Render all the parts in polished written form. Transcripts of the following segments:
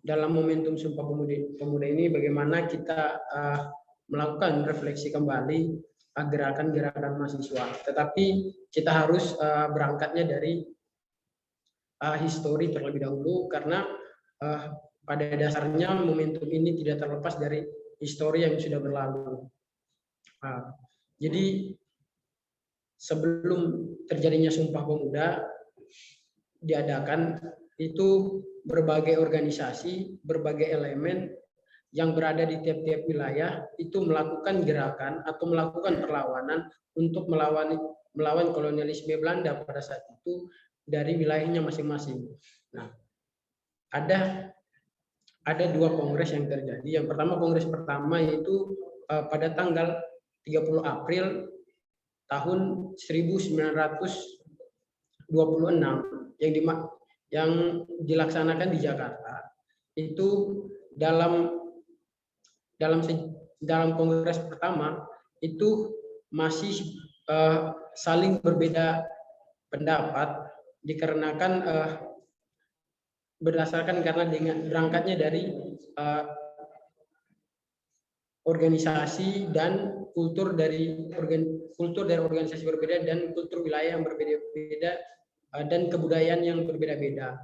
dalam momentum Sumpah Pemuda ini bagaimana kita melakukan refleksi kembali gerakan-gerakan mahasiswa. Tetapi kita harus berangkatnya dari histori terlebih dahulu, karena pada dasarnya momentum ini tidak terlepas dari histori yang sudah berlalu. Jadi sebelum terjadinya Sumpah Pemuda diadakan, itu berbagai organisasi, berbagai elemen yang berada di tiap-tiap wilayah itu melakukan gerakan atau melakukan perlawanan untuk melawan kolonialisme Belanda pada saat itu dari wilayahnya masing-masing. Nah, ada dua kongres yang terjadi. Yang pertama, kongres pertama yaitu pada tanggal 30 April tahun 1926 yang dilaksanakan di Jakarta. Itu dalam kongres pertama itu masih saling berbeda pendapat dikarenakan berdasarkan karena dengan berangkatnya dari organisasi dan kultur dari organisasi berbeda dan kultur wilayah yang berbeda-beda dan kebudayaan yang berbeda-beda.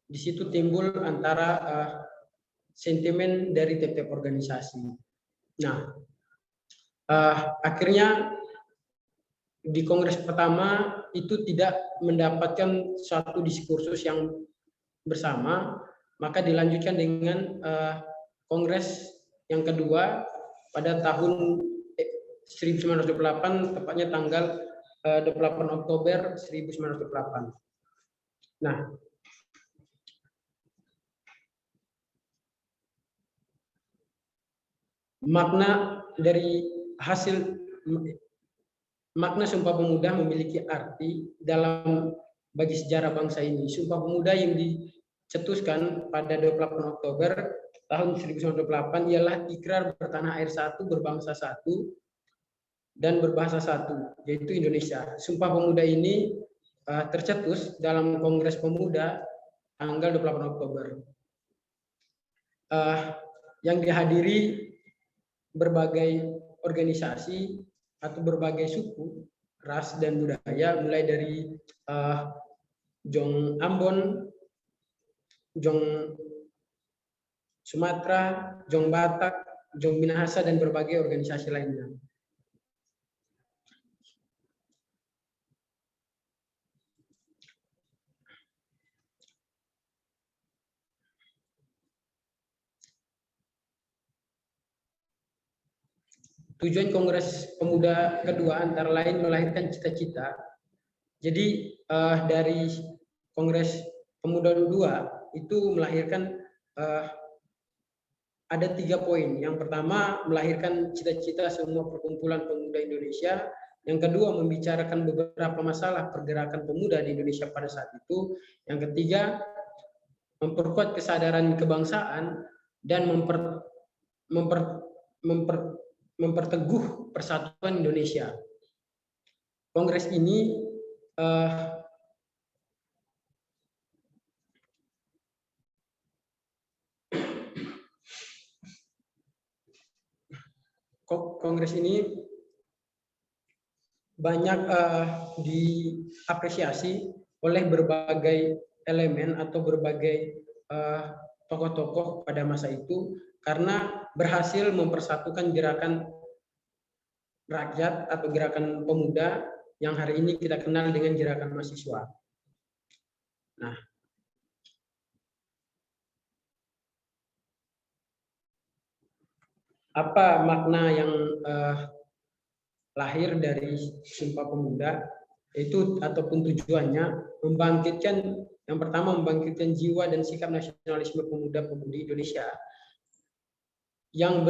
Di situ timbul antara sentimen dari tiap-tiap organisasi. Nah, akhirnya di kongres pertama itu tidak mendapatkan suatu diskursus yang bersama, maka dilanjutkan dengan kongres yang kedua pada tahun 1928, tepatnya tanggal 28 Oktober 1928. Nah, makna Sumpah Pemuda memiliki arti dalam bagi sejarah bangsa ini. Sumpah Pemuda yang dicetuskan pada 28 Oktober tahun 1928 ialah ikrar bertanah air satu, berbangsa satu, dan berbahasa satu, yaitu Indonesia. Sumpah Pemuda ini tercetus dalam Kongres Pemuda tanggal 28 Oktober. Yang dihadiri berbagai organisasi atau berbagai suku, ras, dan budaya, mulai dari Jong Ambon, Jong Sumatera, Jong Batak, Jong Minahasa, dan berbagai organisasi lainnya. Tujuan Kongres Pemuda kedua antara lain melahirkan cita-cita. Jadi dari Kongres Pemuda kedua itu melahirkan ada 3 poin. Yang pertama, melahirkan cita-cita semua perkumpulan pemuda Indonesia. Yang kedua, membicarakan beberapa masalah pergerakan pemuda di Indonesia pada saat itu. Yang ketiga, memperkuat kesadaran kebangsaan dan memperteguh persatuan Indonesia. Kongres ini banyak diapresiasi oleh berbagai elemen atau berbagai tokoh-tokoh pada masa itu karena berhasil mempersatukan gerakan rakyat atau gerakan pemuda yang hari ini kita kenal dengan gerakan mahasiswa. Nah, apa makna yang lahir dari Sumpah Pemuda? Itu ataupun tujuannya membangkitkan, yang pertama membangkitkan jiwa dan sikap nasionalisme pemuda-pemudi Indonesia yang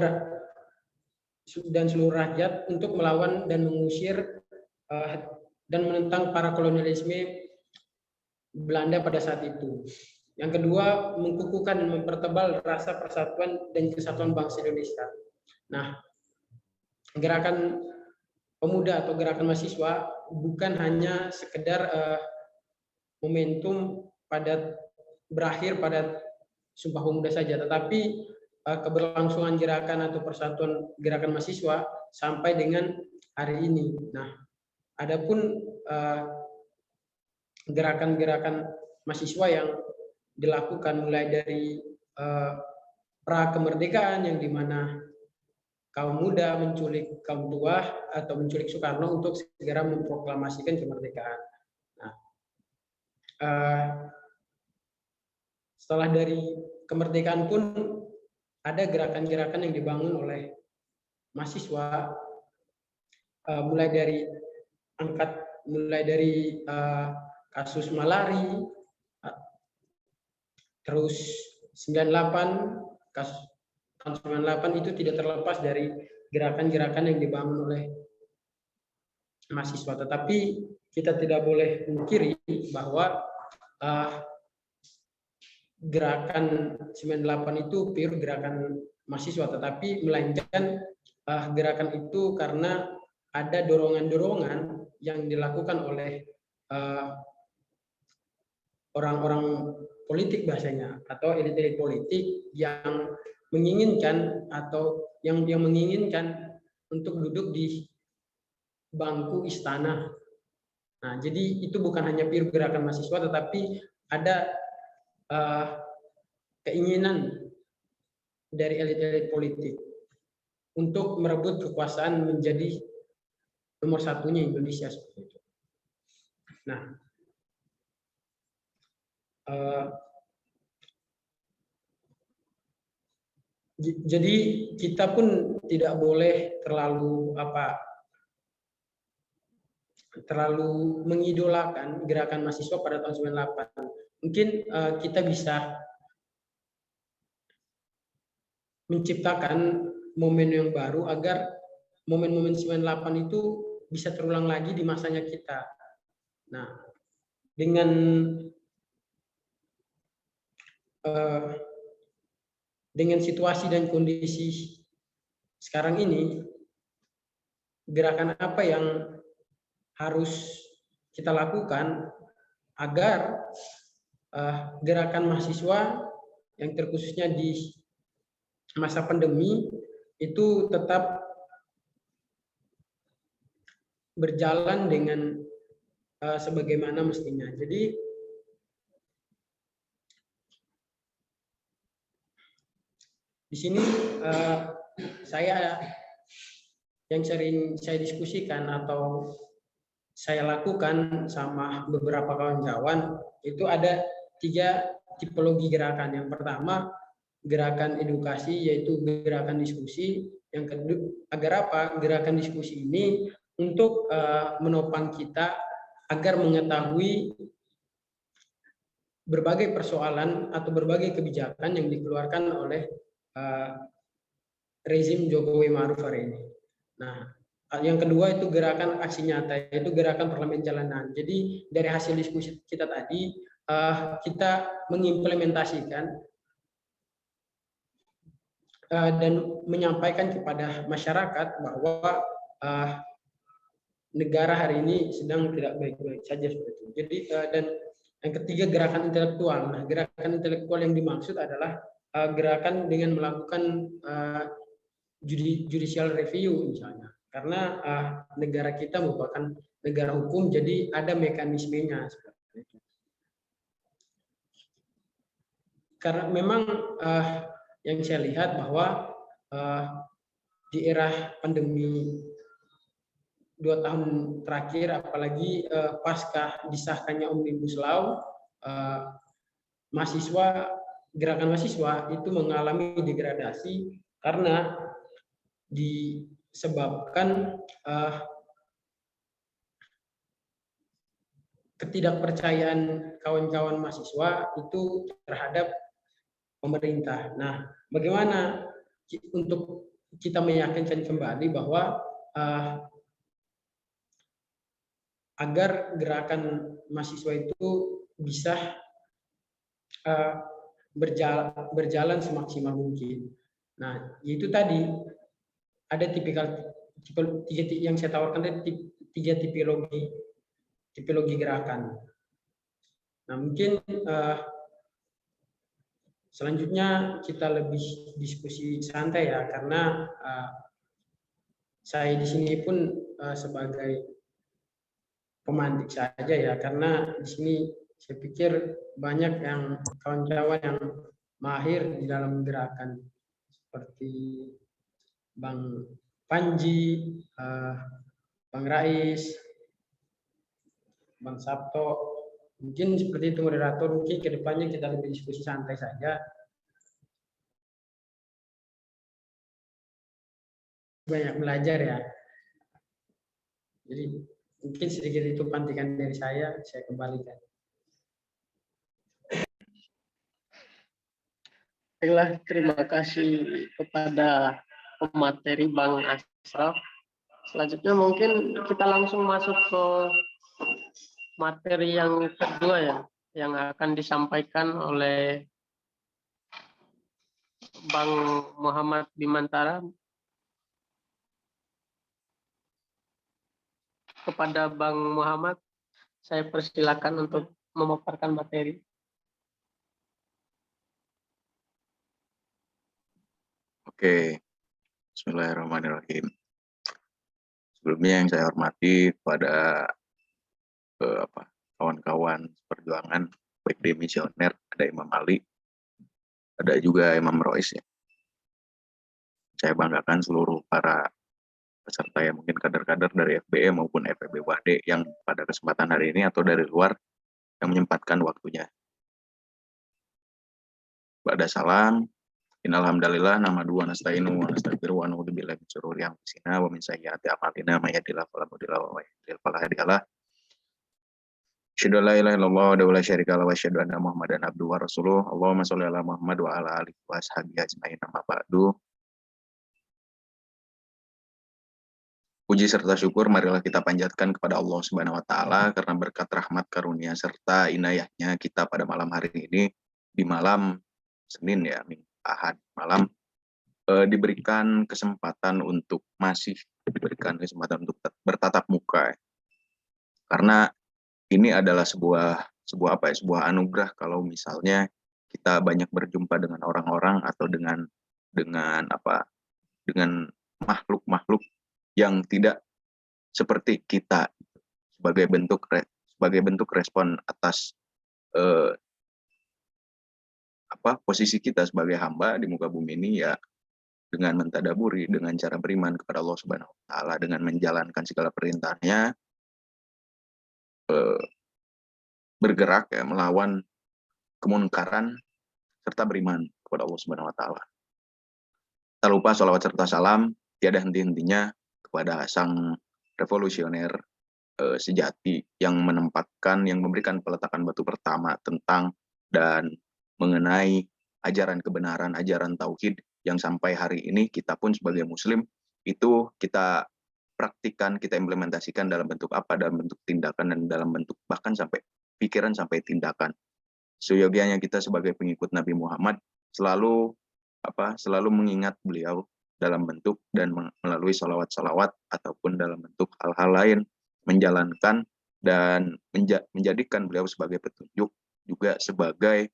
dan seluruh rakyat untuk melawan dan mengusir dan menentang para kolonialisme Belanda pada saat itu. Yang kedua, menkukuhkan dan mempertebal rasa persatuan dan kesatuan bangsa Indonesia. Nah, gerakan pemuda atau gerakan mahasiswa bukan hanya sekedar momentum berakhir pada Sumpah Pemuda saja, tetapi keberlangsungan gerakan atau persatuan gerakan mahasiswa sampai dengan hari ini. Nah, adapun gerakan-gerakan mahasiswa yang dilakukan mulai dari pra kemerdekaan yang dimana kaum muda menculik kaum tua atau menculik Soekarno untuk segera memproklamasikan kemerdekaan. Nah, setelah dari kemerdekaan pun ada gerakan-gerakan yang dibangun oleh mahasiswa, mulai dari kasus Malari, terus 98, kasus tahun 98 itu tidak terlepas dari gerakan-gerakan yang dibangun oleh mahasiswa. Tetapi kita tidak boleh mungkiri bahwa gerakan 98 itu pure gerakan mahasiswa, tetapi melainkan gerakan itu karena ada dorongan-dorongan yang dilakukan oleh orang-orang politik bahasanya, atau elit-elit politik yang menginginkan untuk duduk di bangku istana. Nah, jadi itu bukan hanya pure gerakan mahasiswa, tetapi ada keinginan dari elit-elit politik untuk merebut kekuasaan menjadi nomor satunya Indonesia seperti itu. Nah, jadi kita pun tidak boleh terlalu mengidolakan gerakan mahasiswa pada tahun 98. Mungkin kita bisa menciptakan momen yang baru agar momen-momen 98 itu bisa terulang lagi di masanya kita. Nah, dengan situasi dan kondisi sekarang ini, gerakan apa yang harus kita lakukan agar gerakan mahasiswa yang terkhususnya di masa pandemi itu tetap berjalan dengan sebagaimana mestinya. Jadi di sini yang sering saya diskusikan atau saya lakukan sama beberapa kawan-kawan itu ada 3 tipologi gerakan. Yang pertama, gerakan edukasi, yaitu gerakan diskusi. Yang kedua, agar apa? Gerakan diskusi ini untuk menopang kita agar mengetahui berbagai persoalan atau berbagai kebijakan yang dikeluarkan oleh rezim Jokowi Ma'ruf hari ini. Nah, yang kedua itu gerakan aksi nyata, yaitu gerakan parlemen jalanan. Jadi dari hasil diskusi kita tadi, kita mengimplementasikan dan menyampaikan kepada masyarakat bahwa negara hari ini sedang tidak baik-baik saja seperti itu. Jadi dan yang ketiga, gerakan intelektual. Nah, gerakan intelektual yang dimaksud adalah gerakan dengan melakukan judicial review misalnya, karena negara kita merupakan negara hukum, jadi ada mekanismenya seperti itu. Karena memang yang saya lihat bahwa di era pandemi 2 tahun terakhir, apalagi pasca disahkannya Omnibus Law, gerakan mahasiswa itu mengalami degradasi karena disebabkan ketidakpercayaan kawan-kawan mahasiswa itu terhadap pemerintah. Nah, bagaimana untuk kita meyakinkan kembali bahwa agar gerakan mahasiswa itu bisa berjalan semaksimal mungkin. Nah, itu tadi ada yang saya tawarkan tadi, 3 tipologi gerakan. Nah, mungkin Selanjutnya kita lebih diskusi santai ya, karena saya di sini pun sebagai pemantik saja ya, karena di sini saya pikir banyak yang kawan-kawan yang mahir di dalam gerakan seperti Bang Panji, Bang Rais, Bang Sabto. Mungkin seperti itu moderator, mungkin kedepannya kita lebih diskusi santai saja. Banyak belajar ya. Jadi mungkin sedikit itu pantikan dari saya kembalikan. Baiklah, terima kasih kepada pemateri Bang Ashraf. Selanjutnya mungkin kita langsung masuk ke materi yang kedua ya, yang akan disampaikan oleh Bang Muhammad Bimantara. Kepada Bang Muhammad, saya persilakan untuk memaparkan materi. Oke, bismillahirrahmanirrahim. Sebelumnya yang saya hormati kepada kawan-kawan perjuangan, baik di misioner, ada Imam Ali, ada juga Imam Rois ya. Saya banggakan seluruh para peserta yang mungkin kader-kader dari FBE maupun FEB Wahde yang pada kesempatan hari ini atau dari luar yang menyempatkan waktunya. Ba'da salam, innalhamdalillah nahmaduhu wa nasta'inu wa nastaghfiruh wa na'udzu billahi min syururi anfusina wa min sayyiati a'malina may yahdihillahu fala mudilla lahu wa may yudlil fala hadiyalah. Asyhadu an la ilaha illallah wa la syarika lahu wa asyhadu anna Muhammadan abduhu wa rasuluh. Allahumma sholli ala Muhammad wa ala alihi wa ashabihi ajmain, amma ba'du. Puji serta syukur marilah kita panjatkan kepada Allah Subhanahu wa taala karena berkat rahmat karunia serta inayahnya kita pada malam hari ini di malam Senin ya, Ahad malam diberikan kesempatan untuk bertatap muka. Karena ini adalah sebuah anugerah kalau misalnya kita banyak berjumpa dengan orang-orang atau dengan makhluk-makhluk yang tidak seperti kita sebagai bentuk respon atas posisi kita sebagai hamba di muka bumi ini ya, dengan mentadaburi, dengan cara beriman kepada Allah Subhanahu wa taala, dengan menjalankan segala perintahnya, bergerak ya melawan kemunkaran serta beriman kepada Allah Subhanahu wa taala. Tak lupa sholawat serta salam tiada henti-hentinya kepada sang revolusioner sejati yang memberikan peletakan batu pertama tentang dan mengenai ajaran kebenaran, ajaran tauhid yang sampai hari ini kita pun sebagai muslim itu kita praktikkan, kita implementasikan dalam bentuk apa, dalam bentuk tindakan dan dalam bentuk bahkan sampai pikiran sampai tindakan. Seyogianya kita sebagai pengikut Nabi Muhammad selalu mengingat beliau dalam bentuk dan melalui salawat-salawat ataupun dalam bentuk hal-hal lain, menjalankan dan menjadikan beliau sebagai petunjuk, juga sebagai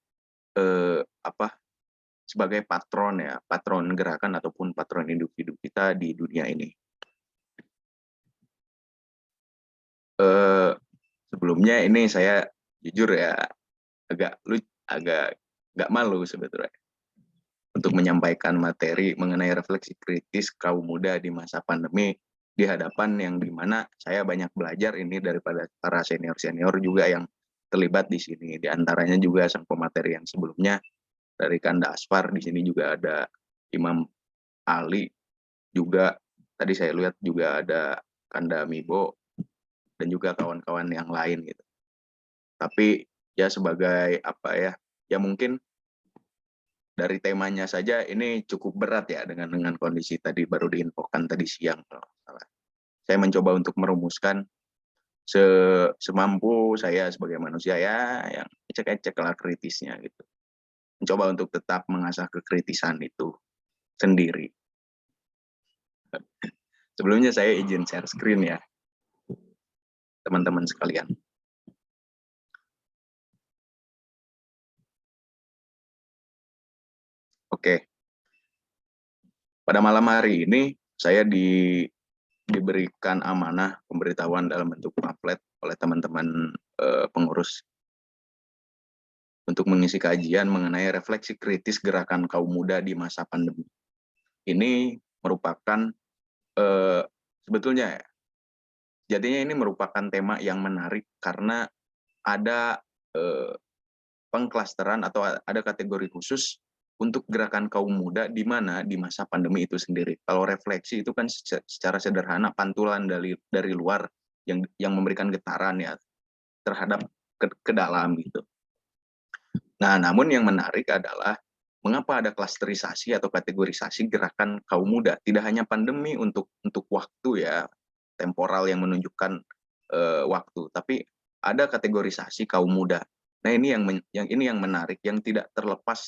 sebagai patron gerakan ataupun patron hidup kita di dunia ini. Sebelumnya ini saya jujur ya agak nggak malu sebetulnya untuk menyampaikan materi mengenai refleksi kritis kaum muda di masa pandemi di hadapan yang dimana saya banyak belajar ini daripada para senior-senior juga yang terlibat di sini. Di antaranya juga sang pemateri yang sebelumnya dari Kanda Asfar, di sini juga ada Imam Ali, juga tadi saya lihat juga ada Kanda Mibo dan juga kawan-kawan yang lain gitu. Tapi ya sebagai ya mungkin dari temanya saja ini cukup berat ya dengan kondisi tadi baru diinfokan tadi siang. Saya mencoba untuk merumuskan semampu saya sebagai manusia ya yang ecek-ecek lah kritisnya gitu. Mencoba untuk tetap mengasah kekritisan itu sendiri. Sebelumnya saya izin share screen ya, teman-teman sekalian. Oke, pada malam hari ini saya diberikan amanah pemberitahuan dalam bentuk pamflet oleh teman-teman pengurus untuk mengisi kajian mengenai refleksi kritis gerakan kaum muda di masa pandemi. Ini merupakan sebetulnya ya, jadinya ini merupakan tema yang menarik karena ada pengklasteran atau ada kategori khusus untuk gerakan kaum muda di mana di masa pandemi itu sendiri. Kalau refleksi itu kan secara sederhana pantulan dari luar yang memberikan getaran ya terhadap ke dalam gitu. Nah, namun yang menarik adalah mengapa ada klasterisasi atau kategorisasi gerakan kaum muda. Tidak hanya pandemi untuk waktu ya, temporal yang menunjukkan waktu, tapi ada kategorisasi kaum muda. Nah, ini yang menarik, yang tidak terlepas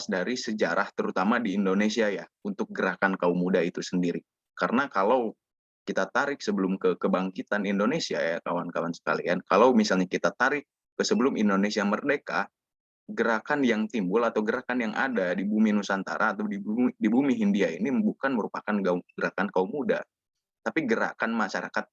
dari sejarah terutama di Indonesia ya untuk gerakan kaum muda itu sendiri. Karena kalau kita tarik sebelum ke kebangkitan Indonesia ya kawan-kawan sekalian, kalau misalnya kita tarik ke sebelum Indonesia merdeka, gerakan yang timbul atau gerakan yang ada di bumi Nusantara atau di bumi Hindia ini bukan merupakan gerakan kaum muda, tapi gerakan masyarakat,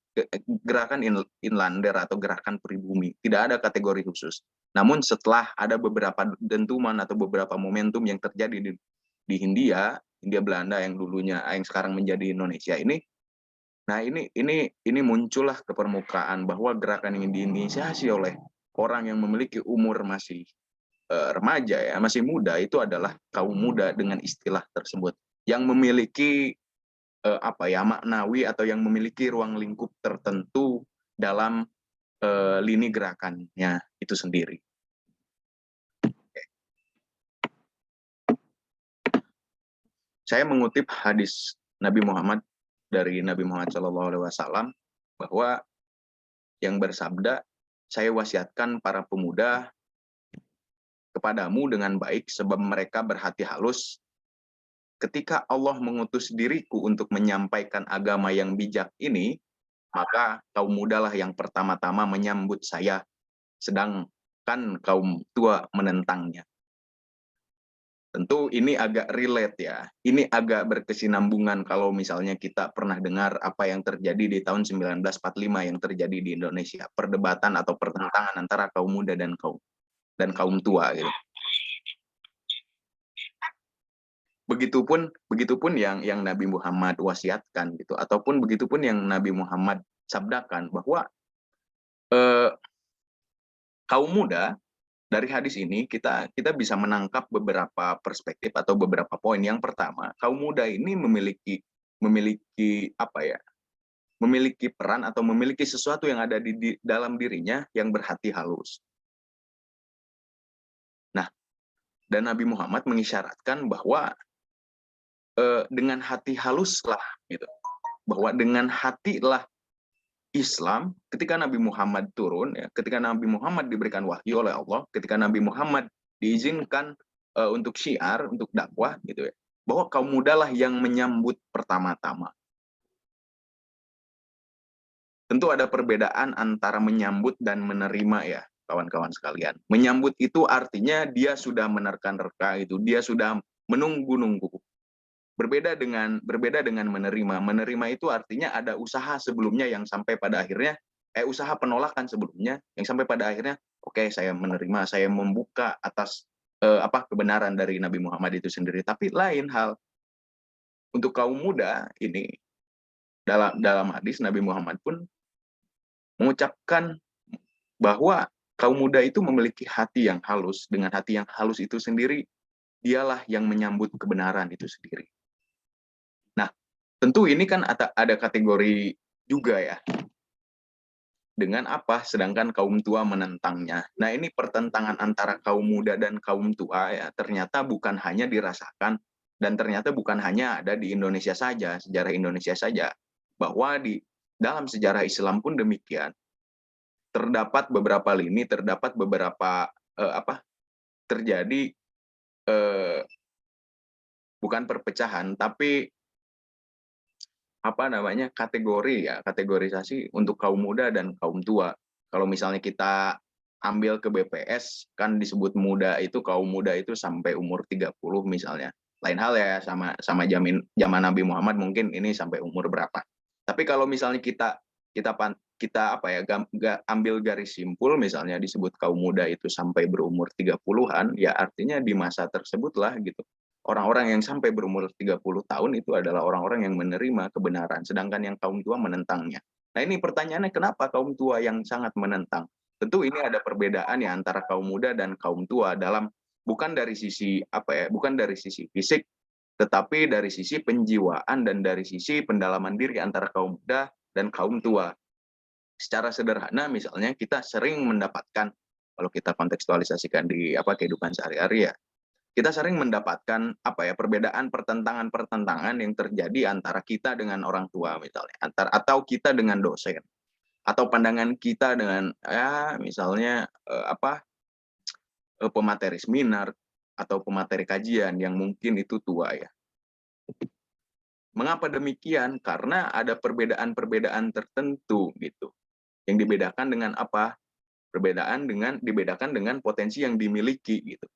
gerakan inlander atau gerakan pribumi. Tidak ada kategori khusus. Namun setelah ada beberapa dentuman atau beberapa momentum yang terjadi di Hindia Belanda yang sekarang menjadi Indonesia ini, nah ini muncullah ke permukaan bahwa gerakan yang diinisiasi oleh orang yang memiliki umur masih remaja ya, masih muda, itu adalah kaum muda dengan istilah tersebut yang memiliki maknawi atau yang memiliki ruang lingkup tertentu dalam lini gerakannya itu sendiri. Saya mengutip hadis Nabi Muhammad dari Nabi Muhammad SAW bahwa yang bersabda, saya wasiatkan para pemuda kepadamu dengan baik sebab mereka berhati halus. Ketika Allah mengutus diriku untuk menyampaikan agama yang bijak ini, maka kaum mudalah yang pertama-tama menyambut saya, sedangkan kaum tua menentangnya. Tentu ini agak relate ya, ini agak berkesinambungan kalau misalnya kita pernah dengar apa yang terjadi di tahun 1945 yang terjadi di Indonesia, perdebatan atau pertentangan antara kaum muda dan kaum tua gitu. Begitupun yang Nabi Muhammad wasiatkan gitu, ataupun begitupun yang Nabi Muhammad sabdakan bahwa kaum muda. Dari hadis ini kita bisa menangkap beberapa perspektif atau beberapa poin. Yang pertama, kaum muda ini memiliki memiliki peran atau memiliki sesuatu yang ada di dalam dirinya yang berhati halus. Nah, dan Nabi Muhammad mengisyaratkan bahwa dengan hati haluslah gitu. Bahwa dengan hatilah Islam, ketika Nabi Muhammad turun, ya, ketika Nabi Muhammad diberikan wahyu oleh Allah, ketika Nabi Muhammad diizinkan untuk syiar, untuk dakwah, gitu ya, bahwa kaum muda lah yang menyambut pertama-tama. Tentu ada perbedaan antara menyambut dan menerima ya, kawan-kawan sekalian. Menyambut itu artinya dia sudah menerka-nerka itu, dia sudah menunggu-nunggu. Berbeda dengan menerima. Menerima itu artinya ada usaha sebelumnya yang sampai pada akhirnya usaha penolakan sebelumnya yang sampai pada akhirnya oke, saya menerima, saya membuka atas kebenaran dari Nabi Muhammad itu sendiri. Tapi lain hal untuk kaum muda ini, dalam hadis Nabi Muhammad pun mengucapkan bahwa kaum muda itu memiliki hati yang halus. Dengan hati yang halus itu sendiri, dialah yang menyambut kebenaran itu sendiri. Tentu ini kan ada kategori juga ya. Dengan apa? Sedangkan kaum tua menentangnya. Nah, ini pertentangan antara kaum muda dan kaum tua ya, ternyata bukan hanya dirasakan dan ternyata bukan hanya ada di Indonesia saja, sejarah Indonesia saja. Bahwa di dalam sejarah Islam pun demikian. Terdapat beberapa lini, terdapat beberapa terjadi bukan perpecahan, tapi kategorisasi untuk kaum muda dan kaum tua. Kalau misalnya kita ambil ke BPS kan disebut muda itu, kaum muda itu sampai umur 30 misalnya. Lain hal ya sama zaman Nabi Muhammad mungkin ini sampai umur berapa. Tapi kalau misalnya kita apa ya ambil garis simpul misalnya disebut kaum muda itu sampai berumur 30-an, ya artinya di masa tersebutlah gitu. Orang-orang yang sampai berumur 30 tahun itu adalah orang-orang yang menerima kebenaran, sedangkan yang kaum tua menentangnya. Nah, ini pertanyaannya kenapa kaum tua yang sangat menentang? Tentu ini ada perbedaan ya antara kaum muda dan kaum tua dalam bukan dari sisi bukan dari sisi fisik, tetapi dari sisi penjiwaan dan dari sisi pendalaman diri antara kaum muda dan kaum tua. Secara sederhana misalnya kita sering mendapatkan, kalau kita kontekstualisasikan di kehidupan sehari-hari ya, kita sering mendapatkan perbedaan pertentangan yang terjadi antara kita dengan orang tua misalnya, atau kita dengan dosen, atau pandangan kita dengan misalnya pemateri seminar atau pemateri kajian yang mungkin itu tua ya. Mengapa demikian? Karena ada perbedaan-perbedaan tertentu gitu. Yang dibedakan dengan apa? Dibedakan dengan potensi yang dimiliki gitu.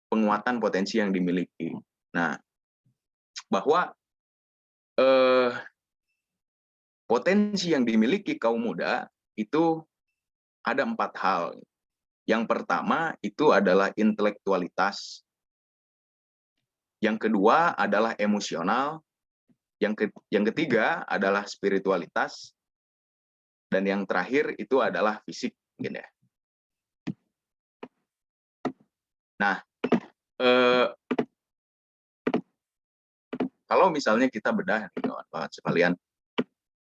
Penguatan potensi yang dimiliki. Nah, bahwa potensi yang dimiliki kaum muda itu ada 4 hal. Yang pertama itu adalah intelektualitas. Yang kedua adalah emosional. Yang ketiga adalah spiritualitas. Dan yang terakhir itu adalah fisik. Gitu ya. Nah, kalau misalnya kita bedah kawan-kawan sekalian,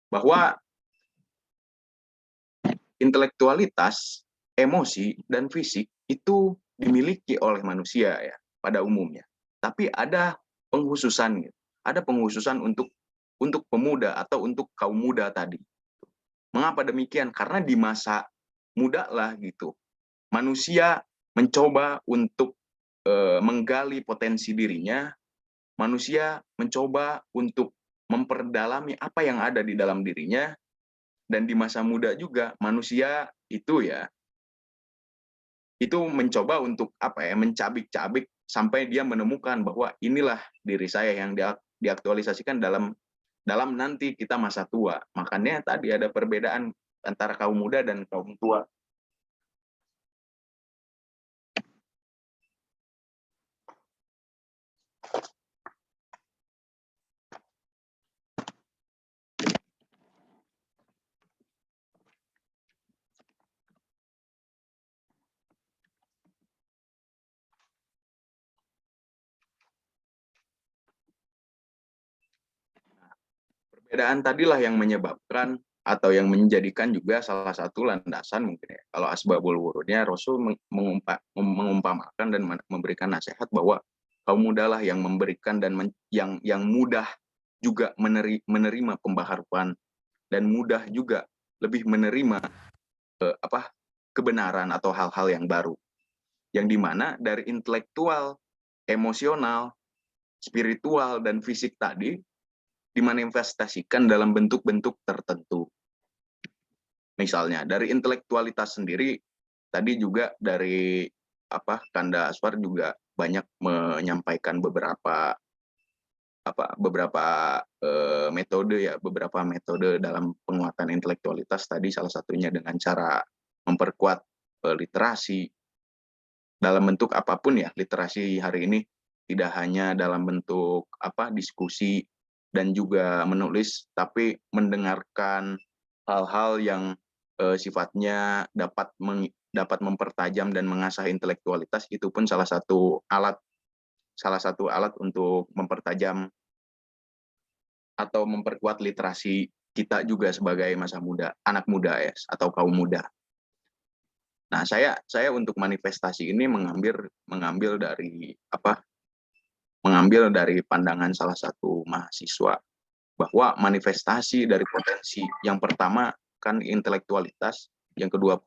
bahwa intelektualitas, emosi, dan fisik itu dimiliki oleh manusia ya pada umumnya. Tapi ada penghususan, ada penghususan untuk pemuda atau untuk kaum muda tadi. Mengapa demikian? Karena di masa muda lah gitu, manusia mencoba untuk menggali potensi dirinya, manusia mencoba untuk memperdalami apa yang ada di dalam dirinya, dan di masa muda juga manusia itu mencoba untuk mencabik-cabik sampai dia menemukan bahwa inilah diri saya yang diaktualisasikan dalam nanti kita masa tua. Makanya tadi ada perbedaan antara kaum muda dan kaum tua. Perbedaan tadilah yang menyebabkan atau yang menjadikan juga salah satu landasan mungkin ya. Kalau asbabul wurudnya Rasul mengumpamakan dan memberikan nasihat bahwa kaum muda lah yang memberikan dan yang mudah juga menerima pembaharuan dan mudah juga lebih menerima kebenaran atau hal-hal yang baru. Yang dimana dari intelektual, emosional, spiritual, dan fisik tadi dimanifestasikan dalam bentuk-bentuk tertentu. Misalnya dari intelektualitas sendiri, tadi juga dari Kanda Aswar juga banyak menyampaikan beberapa metode dalam penguatan intelektualitas tadi, salah satunya dengan cara memperkuat literasi dalam bentuk apapun ya. Literasi hari ini tidak hanya dalam bentuk diskusi dan juga menulis, tapi mendengarkan hal-hal yang sifatnya dapat mempertajam dan mengasah intelektualitas. Itu pun salah satu alat untuk mempertajam atau memperkuat literasi kita juga sebagai anak muda ya, atau kaum muda. Nah, saya untuk manifestasi ini mengambil dari pandangan salah satu mahasiswa, bahwa manifestasi dari potensi yang pertama kan intelektualitas, yang kedua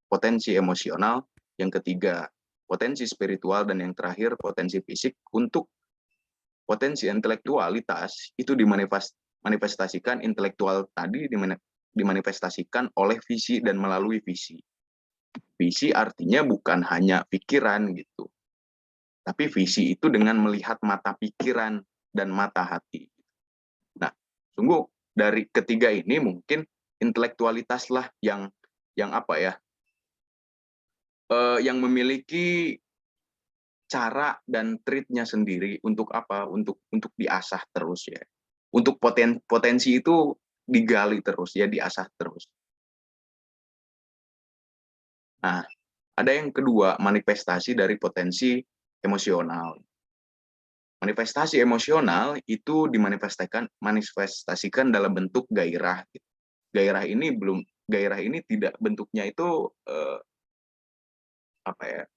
potensi emosional, yang ketiga potensi spiritual, dan yang terakhir potensi fisik. Untuk potensi intelektualitas itu dimanifestasikan, intelektual tadi dimanifestasikan oleh visi dan melalui visi. Visi artinya bukan hanya pikiran gitu, tapi visi itu dengan melihat mata pikiran dan mata hati. Nah, sungguh dari ketiga ini mungkin intelektualitas lah yang apa ya, yang memiliki cara dan treatnya sendiri untuk apa? Untuk diasah terus ya. Untuk potensi itu digali terus ya, diasah terus. Nah, ada yang kedua, manifestasi dari potensi emosional. Manifestasi emosional itu dimanifestasikan dalam bentuk gairah. Gairah ini tidak bentuknya itu apa ya?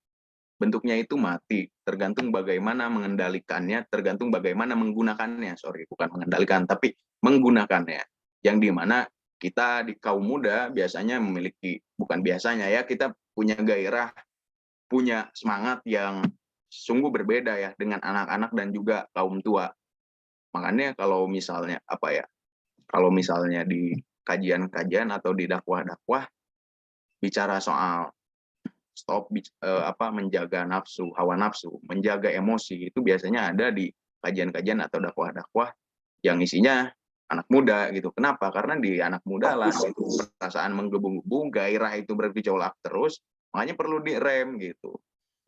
Bentuknya itu mati, tergantung bagaimana mengendalikannya, tergantung bagaimana menggunakannya. Sorry, bukan mengendalikan, tapi menggunakannya. Yang dimana kita di kaum muda biasanya memiliki, bukan biasanya ya, kita punya gairah, punya semangat yang sungguh berbeda ya dengan anak-anak dan juga kaum tua. Makanya kalau misalnya apa ya, kalau misalnya di kajian-kajian atau di dakwah-dakwah bicara soal stop menjaga nafsu, hawa nafsu, menjaga emosi, itu biasanya ada di kajian-kajian atau dakwah-dakwah yang isinya anak muda gitu. Kenapa? Karena di anak muda lah itu perasaan menggebu-gebu, gairah itu bergejolak terus, makanya perlu direm gitu.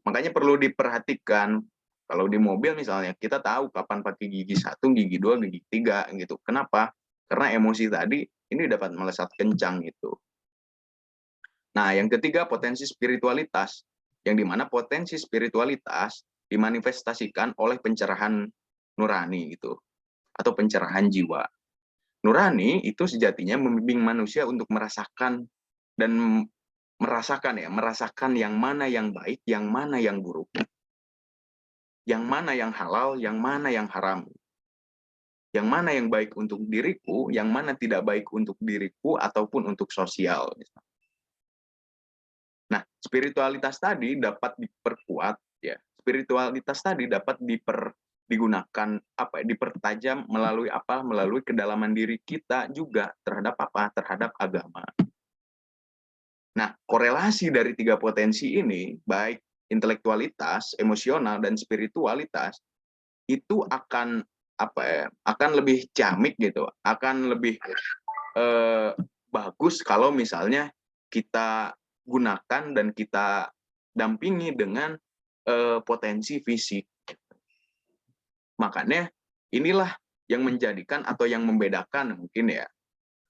Makanya perlu diperhatikan. Kalau di mobil misalnya kita tahu kapan pakai gigi 1, gigi 2, gigi 3 gitu. Kenapa? Karena emosi tadi ini dapat melesat kencang gitu. Nah, yang ketiga potensi spiritualitas, yang dimana potensi spiritualitas dimanifestasikan oleh pencerahan nurani gitu, atau pencerahan jiwa. Nurani itu sejatinya membimbing manusia untuk merasakan dan merasakan yang mana yang baik, yang mana yang buruk, yang mana yang halal, yang mana yang haram, yang mana yang baik untuk diriku, yang mana tidak baik untuk diriku ataupun untuk sosial. Nah, spiritualitas tadi dapat diperkuat ya. Spiritualitas tadi dapat digunakan dipertajam melalui apa? Melalui kedalaman diri kita juga terhadap apa? Terhadap agama. Nah, korelasi dari tiga potensi ini, baik intelektualitas, emosional dan spiritualitas itu akan akan lebih ciamik gitu, akan lebih bagus kalau misalnya kita gunakan dan kita dampingi dengan potensi fisik. Makanya inilah yang menjadikan atau yang membedakan mungkin ya.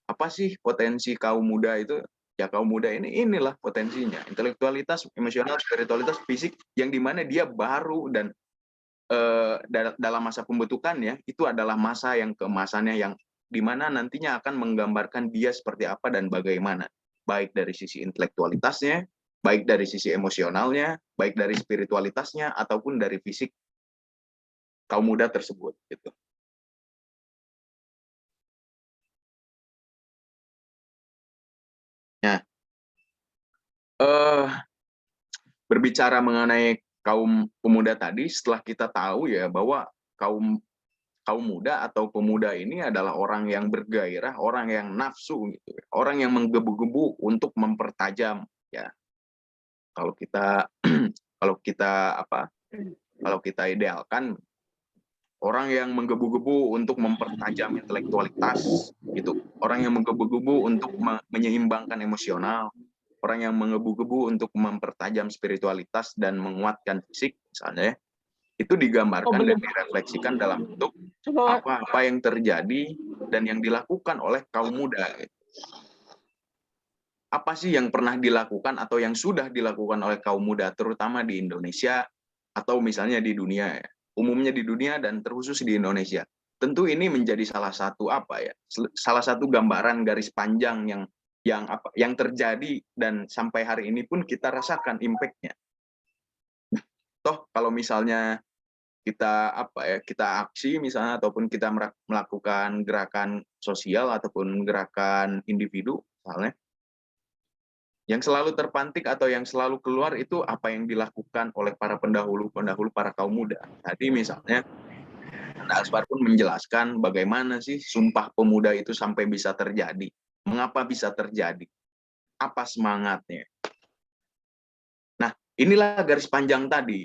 Apa sih potensi kaum muda itu? Ya kaum muda inilah potensinya. Intelektualitas, emosional, spiritualitas, fisik yang dimana dia baru dan dalam masa pembentukannya itu adalah masa yang keemasannya yang dimana nantinya akan menggambarkan dia seperti apa dan bagaimana. Baik dari sisi intelektualitasnya, baik dari sisi emosionalnya, baik dari spiritualitasnya, ataupun dari fisik kaum muda tersebut. Gitu. Nah, berbicara mengenai kaum pemuda tadi, setelah kita tahu ya bahwa kaum muda atau pemuda ini adalah orang yang bergairah, orang yang nafsu gitu, orang yang menggebu-gebu untuk mempertajam ya. Kalau kita kalau kita idealkan orang yang menggebu-gebu untuk mempertajam intelektualitas gitu, orang yang menggebu-gebu untuk menyeimbangkan emosional, orang yang menggebu-gebu untuk mempertajam spiritualitas dan menguatkan fisik misalnya, itu digambarkan dan direfleksikan dalam bentuk apa yang terjadi dan yang dilakukan oleh kaum muda. Apa sih yang pernah dilakukan atau yang sudah dilakukan oleh kaum muda, terutama di Indonesia atau misalnya di dunia ya. Umumnya di dunia dan terkhusus di Indonesia. Tentu ini menjadi salah satu salah satu gambaran garis panjang yang terjadi dan sampai hari ini pun kita rasakan impact-nya. Toh kalau misalnya kita aksi misalnya ataupun kita melakukan gerakan sosial ataupun gerakan individu misalnya, yang selalu terpantik atau yang selalu keluar itu apa yang dilakukan oleh para pendahulu para kaum muda. Tadi misalnya Anda Asbar pun menjelaskan bagaimana sih Sumpah Pemuda itu sampai bisa terjadi, mengapa bisa terjadi, apa semangatnya. inilah garis panjang tadi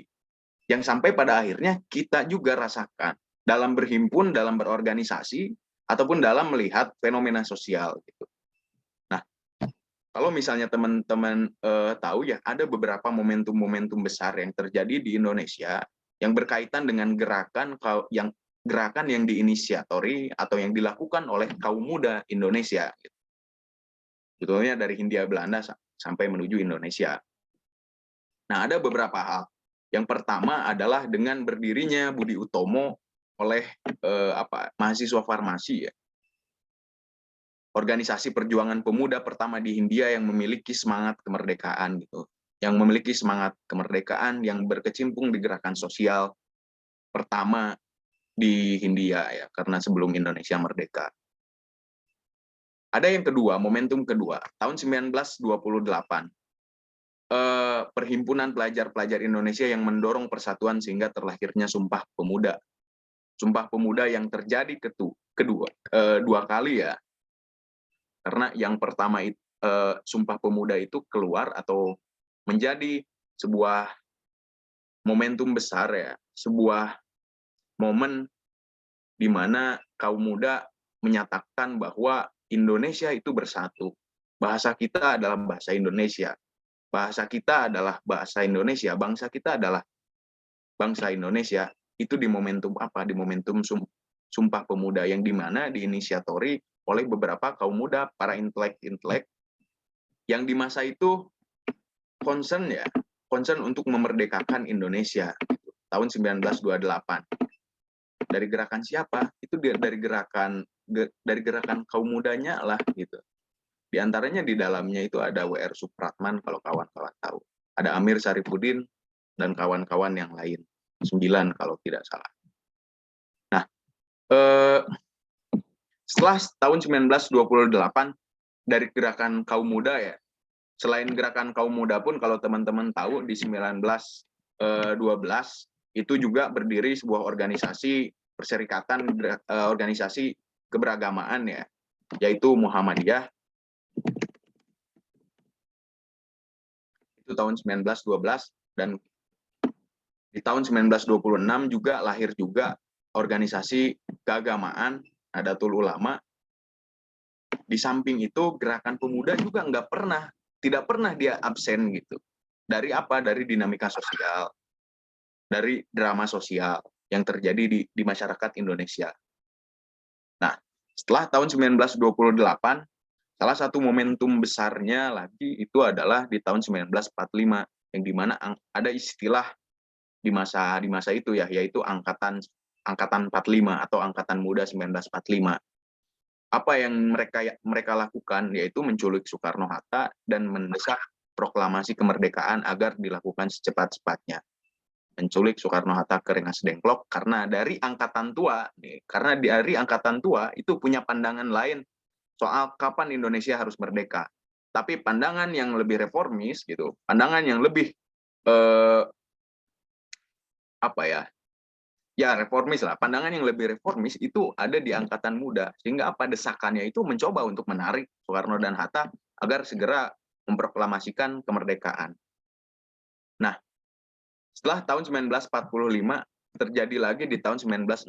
yang sampai pada akhirnya kita juga rasakan dalam berhimpun, dalam berorganisasi, ataupun dalam melihat fenomena sosial gitu. Nah, kalau misalnya teman-teman tahu ya, ada beberapa momentum-momentum besar yang terjadi di Indonesia yang berkaitan dengan gerakan yang diinisiatori atau yang dilakukan oleh kaum muda Indonesia. Sebetulnya dari Hindia Belanda sampai menuju Indonesia. Nah, ada beberapa hal. Yang pertama adalah dengan berdirinya Budi Utomo oleh mahasiswa farmasi ya. Organisasi perjuangan pemuda pertama di Hindia yang memiliki semangat kemerdekaan gitu. Yang memiliki semangat kemerdekaan yang berkecimpung di gerakan sosial pertama di Hindia ya, karena sebelum Indonesia merdeka. Ada yang kedua, momentum kedua, tahun 1928. Perhimpunan pelajar-pelajar Indonesia yang mendorong persatuan sehingga terlahirnya Sumpah Pemuda. Sumpah Pemuda yang terjadi dua kali ya. Karena yang pertama Sumpah Pemuda itu keluar atau menjadi sebuah momentum besar ya, sebuah momen di mana kaum muda menyatakan bahwa Indonesia itu bersatu. Bahasa kita adalah bahasa Indonesia. Bahasa kita adalah bahasa Indonesia. Bangsa kita adalah bangsa Indonesia. Itu di momentum apa? Di momentum Sumpah Pemuda yang dimana diinisiatori oleh beberapa kaum muda, para intelek yang di masa itu concern untuk memerdekakan Indonesia. Tahun 1928. Dari gerakan siapa? Itu dari gerakan kaum mudanya lah gitu. Di antaranya di dalamnya itu ada W.R. Supratman kalau kawan-kawan tahu. Ada Amir Syarifuddin dan kawan-kawan yang lain. 9 kalau tidak salah. Nah, setelah tahun 1928 dari gerakan kaum muda ya. Selain gerakan kaum muda pun kalau teman-teman tahu di 1912 itu juga berdiri sebuah organisasi perserikatan organisasi keberagamaan ya, yaitu Muhammadiyah. Itu tahun 1912 dan di tahun 1926 juga lahir juga organisasi keagamaan Nahdlatul Ulama. Di samping itu gerakan pemuda juga tidak pernah dia absen gitu. Dari apa? Dari dinamika sosial, dari drama sosial yang terjadi di masyarakat Indonesia. Nah, setelah tahun 1928, salah satu momentum besarnya lagi itu adalah di tahun 1945 yang dimana ada istilah di masa itu ya, yaitu angkatan 45 atau angkatan muda 1945. Apa yang mereka lakukan yaitu menculik Soekarno-Hatta dan mendesak proklamasi kemerdekaan agar dilakukan secepat-cepatnya. Menculik Soekarno-Hatta ke Rengas Dengklok karena dari angkatan tua itu punya pandangan lain soal kapan Indonesia harus merdeka. Tapi pandangan yang lebih reformis gitu, pandangan yang lebih reformis lah. Pandangan yang lebih reformis itu ada di angkatan muda. Sehingga desakannya itu mencoba untuk menarik Soekarno dan Hatta agar segera memproklamasikan kemerdekaan. Nah, setelah tahun 1945 terjadi lagi di tahun 1966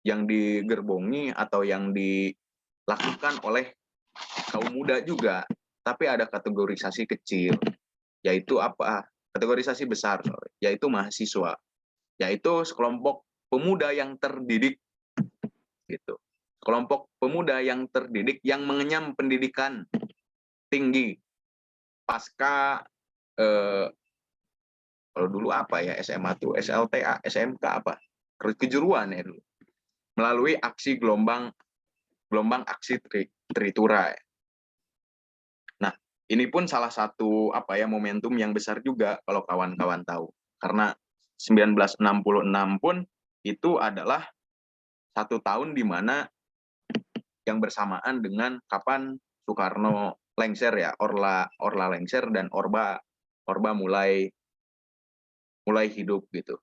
yang digerbongi atau yang dilakukan oleh kaum muda juga, tapi ada kategorisasi kecil, yaitu kategorisasi besar, yaitu mahasiswa, yaitu sekelompok pemuda yang terdidik gitu. Kelompok pemuda yang terdidik yang mengenyam pendidikan tinggi pasca kalau dulu SMA tuh SLTA, SMK kejuruan ya dulu. Melalui aksi gelombang aksi Tritura. Nah, ini pun salah satu momentum yang besar juga kalau kawan-kawan tahu. Karena 1966 pun itu adalah satu tahun di mana yang bersamaan dengan kapan Soekarno lengser ya, Orla lengser dan Orba mulai hidup gitu.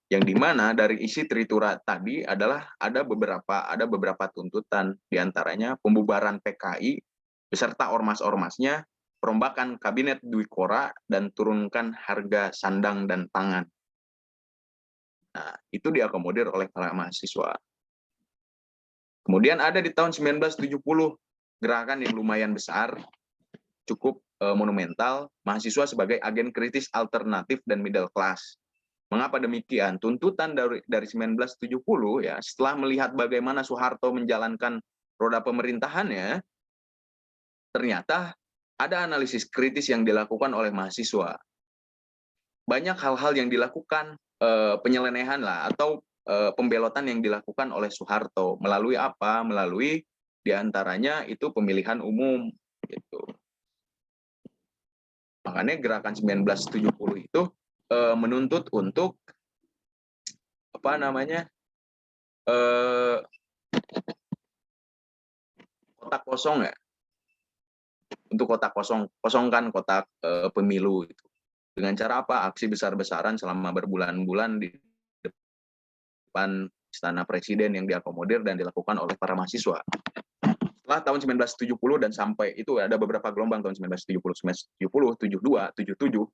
Yang dimana dari isi Tritura tadi adalah ada beberapa tuntutan, diantaranya pembubaran PKI beserta ormas-ormasnya perombakan kabinet Dwikora dan turunkan harga sandang dan pangan. Nah, itu diakomodir oleh para mahasiswa. Kemudian ada di tahun 1970 gerakan yang lumayan besar, cukup monumental, mahasiswa sebagai agen kritis alternatif dan middle class. Mengapa demikian? Tuntutan dari 1970 ya, setelah melihat bagaimana Soeharto menjalankan roda pemerintahannya, ternyata ada analisis kritis yang dilakukan oleh mahasiswa. Banyak hal-hal yang dilakukan penyelenehan lah atau pembelotan yang dilakukan oleh Soeharto melalui apa? Melalui diantaranya itu pemilihan umum gitu. Makanya gerakan 1970 itu menuntut untuk apa namanya kotak kosong ya, untuk kotak kosongkan kotak pemilu itu. Dengan cara apa? Aksi besar-besaran selama berbulan-bulan di depan istana presiden yang diakomodir dan dilakukan oleh para mahasiswa. Setelah tahun 1970 dan sampai itu ada beberapa gelombang tahun 1970, 72, 77,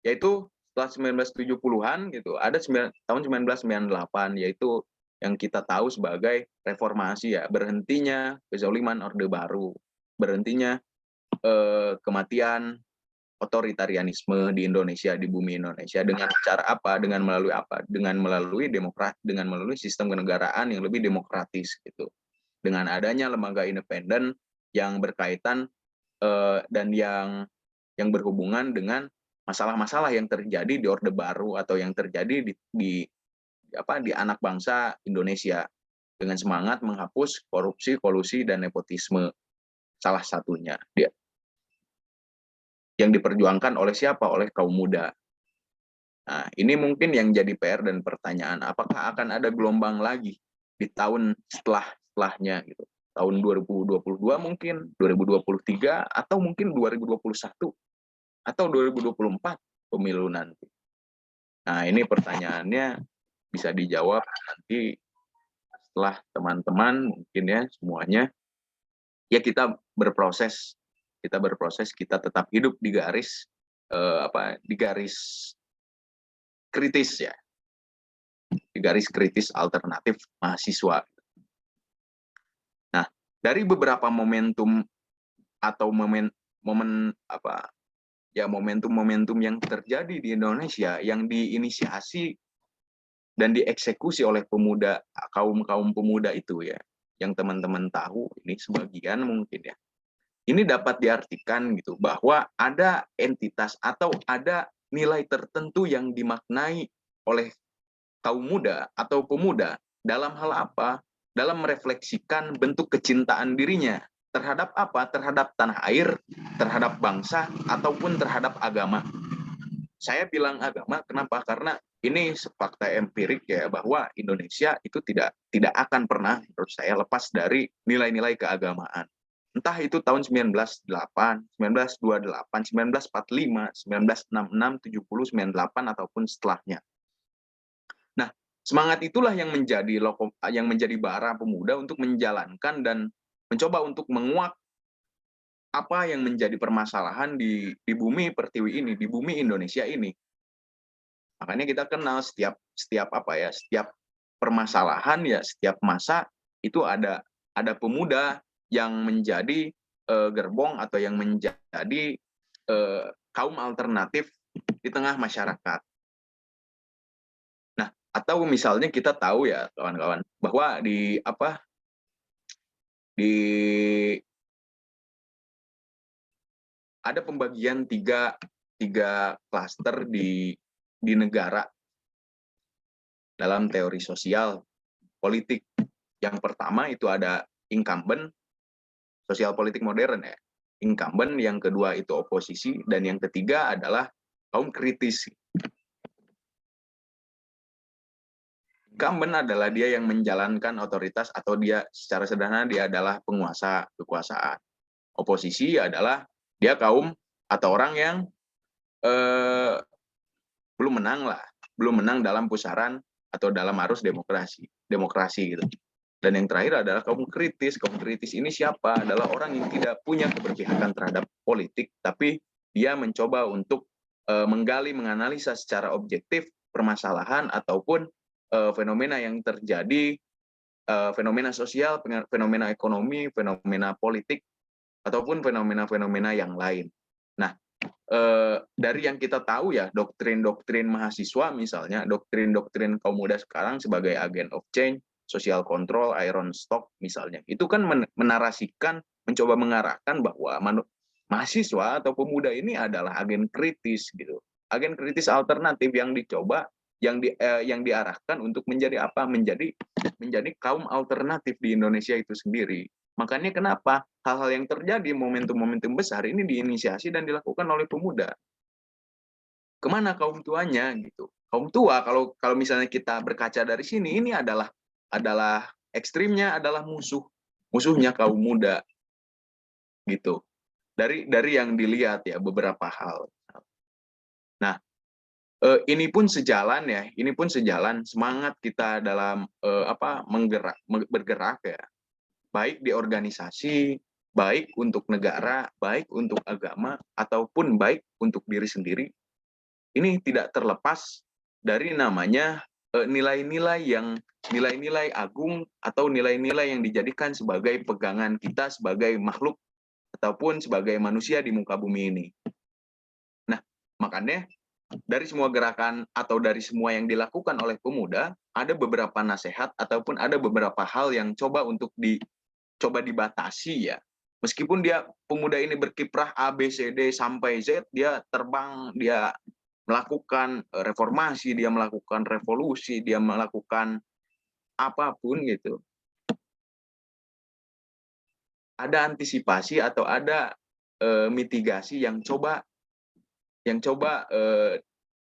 yaitu setelah 1970-an gitu, ada tahun 1998 yaitu yang kita tahu sebagai reformasi ya, berhentinya kezaliman Orde Baru, berhentinya kematian otoritarianisme di Indonesia, di bumi Indonesia dengan cara apa? Dengan melalui apa? Dengan melalui sistem kenegaraan yang lebih demokratis gitu. Dengan adanya lembaga independen yang berkaitan dan yang berhubungan dengan masalah-masalah yang terjadi di Orde Baru atau yang terjadi di anak bangsa Indonesia dengan semangat menghapus korupsi, kolusi dan nepotisme salah satunya dia yang diperjuangkan oleh siapa? Oleh kaum muda. Nah, ini mungkin yang jadi PR dan pertanyaan, apakah akan ada gelombang lagi di tahun setelahnya gitu. Tahun 2022 mungkin, 2023 atau mungkin 2021 atau 2024 pemilu nanti. Nah, ini pertanyaannya bisa dijawab nanti setelah teman-teman mungkin ya semuanya ya kita berproses, kita tetap hidup di garis di garis kritis ya, di garis kritis alternatif mahasiswa. Nah, dari beberapa momentum atau momentum yang terjadi di Indonesia yang diinisiasi dan dieksekusi oleh kaum pemuda itu ya, yang teman-teman tahu ini sebagian mungkin ya. Ini dapat diartikan gitu bahwa ada entitas atau ada nilai tertentu yang dimaknai oleh kaum muda atau pemuda dalam hal apa? Dalam merefleksikan bentuk kecintaan dirinya terhadap apa? Terhadap tanah air, terhadap bangsa ataupun terhadap agama. Saya bilang agama kenapa? Karena ini fakta empirik ya bahwa Indonesia itu tidak akan pernah menurut saya lepas dari nilai-nilai keagamaan. Entah itu tahun 1908, 1928, 1945, 1966, 70, 98 ataupun setelahnya. Nah, semangat itulah yang menjadi bara pemuda untuk menjalankan dan mencoba untuk menguak apa yang menjadi permasalahan di bumi pertiwi ini, di bumi Indonesia ini. Makanya kita kenal setiap permasalahan ya, setiap masa itu ada pemuda yang menjadi gerbong atau yang menjadi kaum alternatif di tengah masyarakat. Nah, atau misalnya kita tahu ya kawan-kawan bahwa ada pembagian tiga klaster di negara dalam teori sosial politik. Yang pertama itu ada incumbent, sosial politik modern ya. Incumbent, yang kedua itu oposisi, dan yang ketiga adalah kaum kritis. Incumbent adalah dia yang menjalankan otoritas atau dia secara sederhana dia adalah penguasa kekuasaan. Oposisi adalah dia kaum atau orang yang belum menang dalam pusaran atau dalam arus demokrasi gitu. Dan yang terakhir adalah kaum kritis. Kaum kritis ini siapa? Adalah orang yang tidak punya keberpihakan terhadap politik, tapi dia mencoba untuk menggali, menganalisa secara objektif permasalahan ataupun fenomena yang terjadi, fenomena sosial, fenomena ekonomi, fenomena politik, ataupun fenomena-fenomena yang lain. Nah, dari yang kita tahu ya, doktrin-doktrin mahasiswa misalnya, doktrin-doktrin kaum muda sekarang sebagai agent of change, social control, iron stock misalnya, itu kan menarasikan, mencoba mengarahkan bahwa mahasiswa atau pemuda ini adalah agen kritis gitu, agen kritis alternatif yang dicoba, yang diarahkan untuk menjadi apa? Menjadi kaum alternatif di Indonesia itu sendiri. Makanya kenapa hal-hal yang terjadi, momentum-momentum besar ini diinisiasi dan dilakukan oleh pemuda. Kemana kaum tuanya gitu? Kaum tua kalau misalnya kita berkaca dari sini, ini adalah ekstrimnya adalah musuhnya kaum muda gitu. Dari yang dilihat ya beberapa hal. Nah, ini pun sejalan ya, semangat kita dalam bergerak ya. Baik di organisasi, baik untuk negara, baik untuk agama, ataupun baik untuk diri sendiri, ini tidak terlepas dari namanya nilai-nilai agung atau nilai-nilai yang dijadikan sebagai pegangan kita sebagai makhluk ataupun sebagai manusia di muka bumi ini. Nah, makanya dari semua gerakan atau dari semua yang dilakukan oleh pemuda, ada beberapa nasihat ataupun ada beberapa hal yang coba dibatasi ya. Meskipun pemuda ini berkiprah A, B, C, D sampai Z, dia terbang, dia melakukan reformasi, dia melakukan revolusi, dia melakukan apapun gitu. Ada antisipasi atau ada mitigasi yang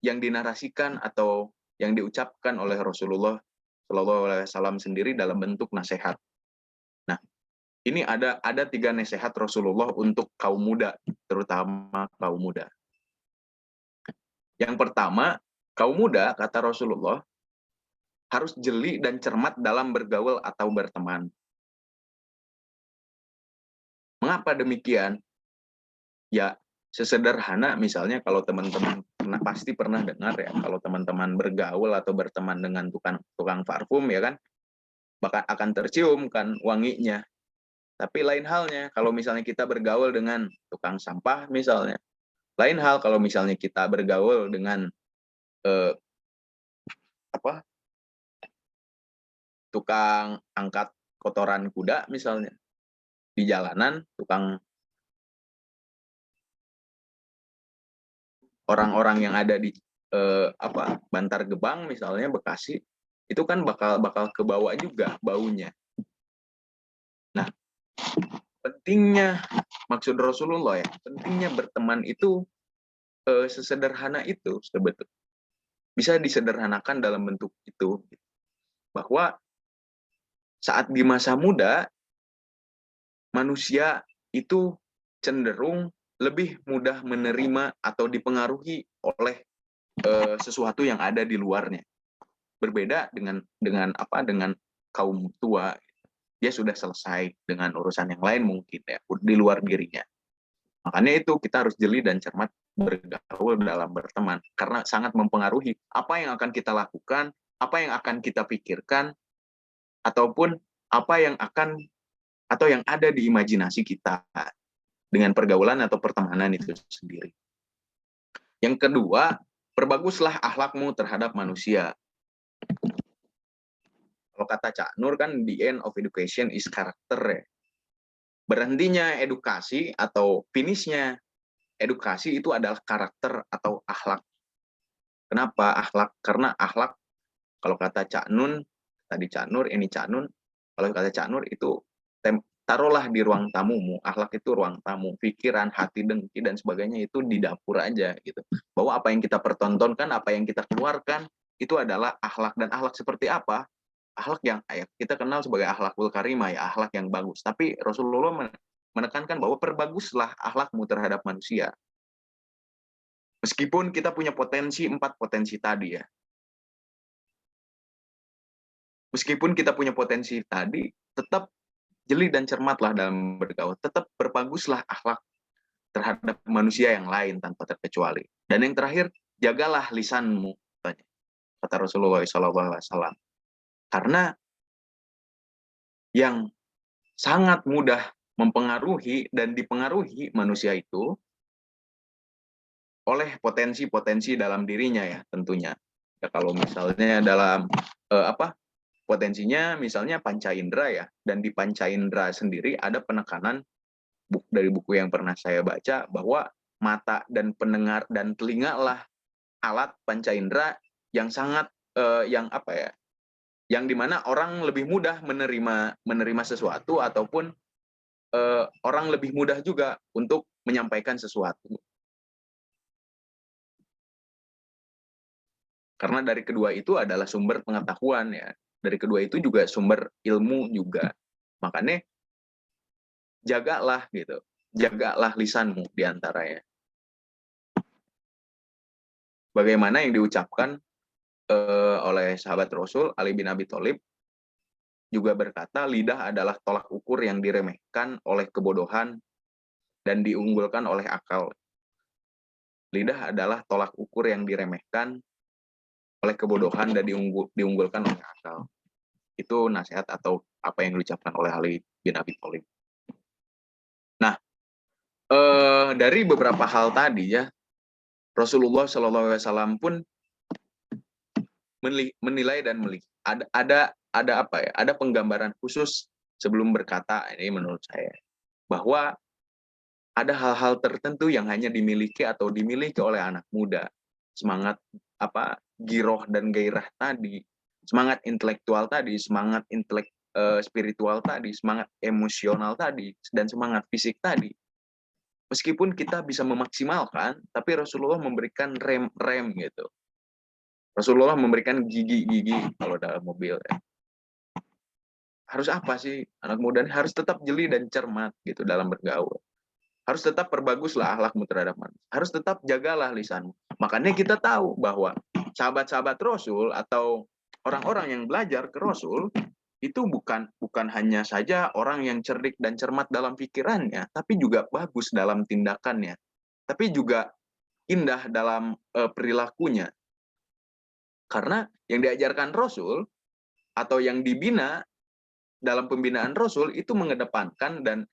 dinarasikan atau yang diucapkan oleh Rasulullah SAW sendiri dalam bentuk nasihat. Nah, ini ada 3 nasihat Rasulullah untuk kaum muda, terutama kaum muda. Yang pertama, kaum muda, kata Rasulullah, harus jeli dan cermat dalam bergaul atau berteman. Mengapa demikian? Ya, sesederhana misalnya kalau teman-teman pasti pernah dengar ya, kalau teman-teman bergaul atau berteman dengan tukang parfum ya kan, bakal akan tercium kan wanginya. Tapi lain halnya kalau misalnya kita bergaul dengan tukang sampah misalnya. Lain hal kalau misalnya kita bergaul dengan tukang angkat kotoran kuda misalnya. Di jalanan, orang-orang yang ada di Bantar Gebang misalnya, Bekasi, itu kan bakal kebawa juga baunya. Nah, pentingnya, maksud Rasulullah ya, pentingnya berteman itu sesederhana itu sebetulnya. Bisa disederhanakan dalam bentuk itu. Bahwa saat di masa muda, manusia itu cenderung lebih mudah menerima atau dipengaruhi oleh sesuatu yang ada di luarnya. Berbeda dengan kaum tua. Dia sudah selesai dengan urusan yang lain mungkin ya, di luar dirinya. Makanya itu kita harus jeli dan cermat bergaul dalam berteman, karena sangat mempengaruhi apa yang akan kita lakukan, apa yang akan kita pikirkan, ataupun apa yang ada di imajinasi kita dengan pergaulan atau pertemanan itu sendiri. Yang kedua, perbaguslah akhlakmu terhadap manusia. Kalau kata Cak Nur kan, the end of education is character ya. Berhentinya edukasi atau finishnya edukasi itu adalah karakter atau akhlak. Kenapa akhlak? Karena akhlak, kalau kata Cak Nur, kalau kata Cak Nur itu taruhlah di ruang tamumu. Akhlak itu ruang tamu, pikiran, hati, dengki dan sebagainya itu di dapur aja gitu. Bahwa apa yang kita pertontonkan, apa yang kita keluarkan itu adalah akhlak. Dan akhlak seperti apa? Akhlak yang kita kenal sebagai akhlakul karimah ya, akhlak yang bagus. Tapi Rasulullah menekankan bahwa perbaguslah akhlakmu terhadap manusia. Meskipun kita punya 4 potensi tadi ya. Meskipun kita punya potensi tadi, tetap jeli dan cermatlah dalam bergaul, tetap berbaguslah akhlak terhadap manusia yang lain tanpa terkecuali. Dan yang terakhir, jagalah lisanmu, kata Rasulullah SAW. Karena yang sangat mudah mempengaruhi dan dipengaruhi manusia itu oleh potensi-potensi dalam dirinya ya tentunya. Ya, kalau misalnya dalam potensinya misalnya panca indera ya, dan di panca indera sendiri ada penekanan dari buku yang pernah saya baca bahwa mata dan pendengar dan telinga lah alat panca indera yang sangat yang dimana orang lebih mudah menerima sesuatu ataupun orang lebih mudah juga untuk menyampaikan sesuatu. Karena dari kedua itu adalah sumber pengetahuan ya. Dari kedua itu juga sumber ilmu juga. Makanya jagalah gitu. Jagalah lisanmu diantaranya. Bagaimana yang diucapkan oleh sahabat Rasul Ali bin Abi Thalib juga berkata, lidah adalah tolak ukur yang diremehkan oleh kebodohan dan diunggulkan oleh akal. Lidah adalah tolak ukur yang diremehkan oleh kebodohan dan diunggulkan oleh akal. Itu nasihat atau apa yang diucapkan oleh Ali bin Abi Thalib. Nah, dari beberapa hal tadi ya, Rasulullah SAW pun menilai dan melihat ada apa ya? Ada penggambaran khusus sebelum berkata, ini menurut saya, bahwa ada hal-hal tertentu yang hanya dimiliki atau dimiliki oleh anak muda. Semangat giroh dan gairah tadi, semangat intelektual tadi, semangat spiritual tadi, semangat emosional tadi, dan semangat fisik tadi. Meskipun kita bisa memaksimalkan, tapi Rasulullah memberikan rem gitu. Rasulullah memberikan gigi-gigi kalau dalam mobil ya. Harus apa sih anak muda harus tetap jeli dan cermat gitu dalam bergaul. Harus tetap perbaguslah akhlakmu terhadap manusia. Harus tetap jagalah lisanmu. Makanya kita tahu bahwa sahabat-sahabat Rasul atau orang-orang yang belajar ke Rasul itu bukan hanya saja orang yang cerdik dan cermat dalam pikirannya, tapi juga bagus dalam tindakannya, tapi juga indah dalam perilakunya. Karena yang diajarkan Rasul atau yang dibina dalam pembinaan Rasul itu mengedepankan dan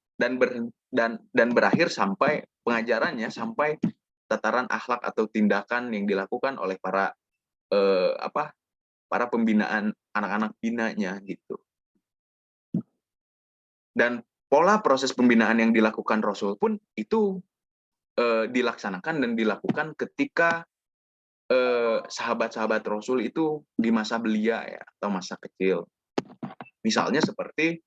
berakhir sampai pengajarannya sampai tataran akhlak atau tindakan yang dilakukan oleh para pembinaan anak-anak binanya gitu. Dan pola proses pembinaan yang dilakukan Rasul pun itu dilaksanakan dan dilakukan ketika sahabat-sahabat Rasul itu di masa belia ya atau masa kecil. Misalnya seperti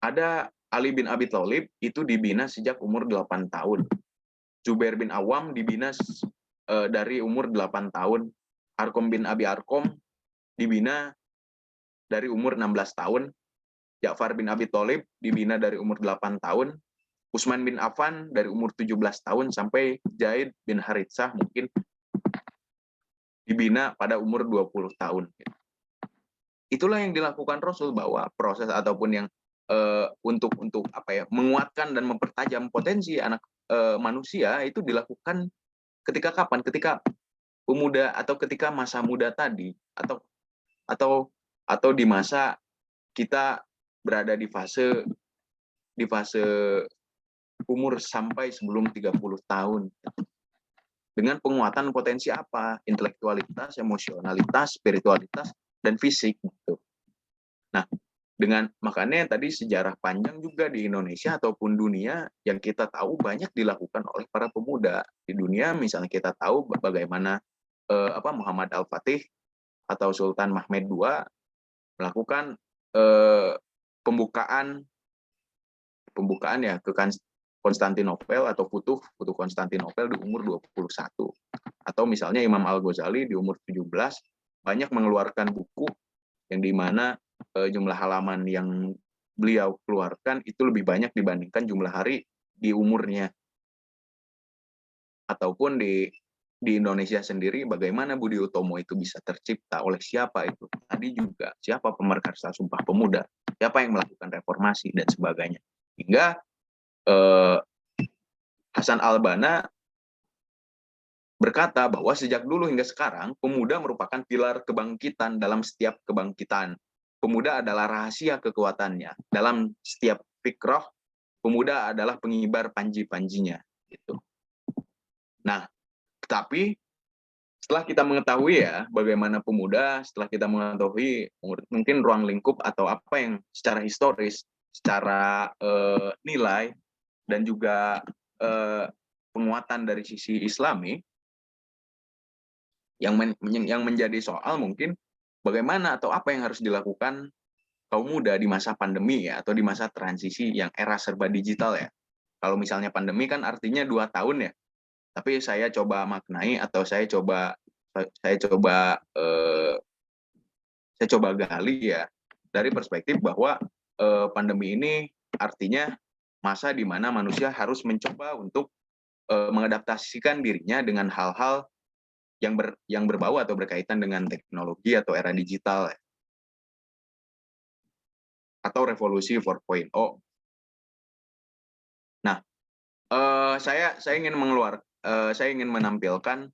ada Ali bin Abi Thalib itu dibina sejak umur 8 tahun. Zubair bin Awam dibina dari umur 8 tahun. Arkom bin Abi Arkom dibina dari umur 16 tahun. Ja'far bin Abi Thalib dibina dari umur 8 tahun. Utsman bin Affan dari umur 17 tahun sampai Zaid bin Haritsah mungkin dibina pada umur 20 tahun. Itulah yang dilakukan Rasul, bahwa proses ataupun yang untuk menguatkan dan mempertajam potensi anak manusia itu dilakukan ketika kapan? Ketika pemuda atau ketika masa muda tadi atau di masa kita berada di fase umur sampai sebelum 30 tahun. Dengan penguatan potensi apa? Intelektualitas, emosionalitas, spiritualitas, dan fisik gitu. Nah, makanya tadi sejarah panjang juga di Indonesia ataupun dunia yang kita tahu banyak dilakukan oleh para pemuda di dunia. Misalnya kita tahu bagaimana Muhammad Al-Fatih atau Sultan Mahmud II melakukan pembukaan ya ke Konstantinopel atau Futuh Konstantinopel di umur 21. Atau misalnya Imam Al-Ghazali di umur 17 banyak mengeluarkan buku yang dimana jumlah halaman yang beliau keluarkan itu lebih banyak dibandingkan jumlah hari di umurnya. Ataupun di di Indonesia sendiri, bagaimana Budi Utomo itu bisa tercipta, oleh siapa itu? Tadi juga, siapa pemerkarsa Sumpah Pemuda, siapa yang melakukan reformasi, dan sebagainya. Hingga Hasan Albana berkata bahwa sejak dulu hingga sekarang, pemuda merupakan pilar kebangkitan dalam setiap kebangkitan. Pemuda adalah rahasia kekuatannya. Dalam setiap fikroh, pemuda adalah pengibar panji-panjinya. Gitu. Nah, tetapi setelah kita mengetahui ya bagaimana pemuda, setelah kita mengetahui mungkin ruang lingkup atau apa yang secara historis, secara nilai, dan juga penguatan dari sisi Islami, yang menjadi soal mungkin bagaimana atau apa yang harus dilakukan kaum muda di masa pandemi ya, atau di masa transisi yang era serba digital ya. Kalau misalnya pandemi kan artinya 2 tahun ya, tapi saya coba maknai atau saya coba gali ya dari perspektif bahwa pandemi ini artinya masa di mana manusia harus mencoba untuk mengadaptasikan dirinya dengan hal-hal yang berbau atau berkaitan dengan teknologi atau era digital atau revolusi 4.0. Nah, saya ingin menampilkan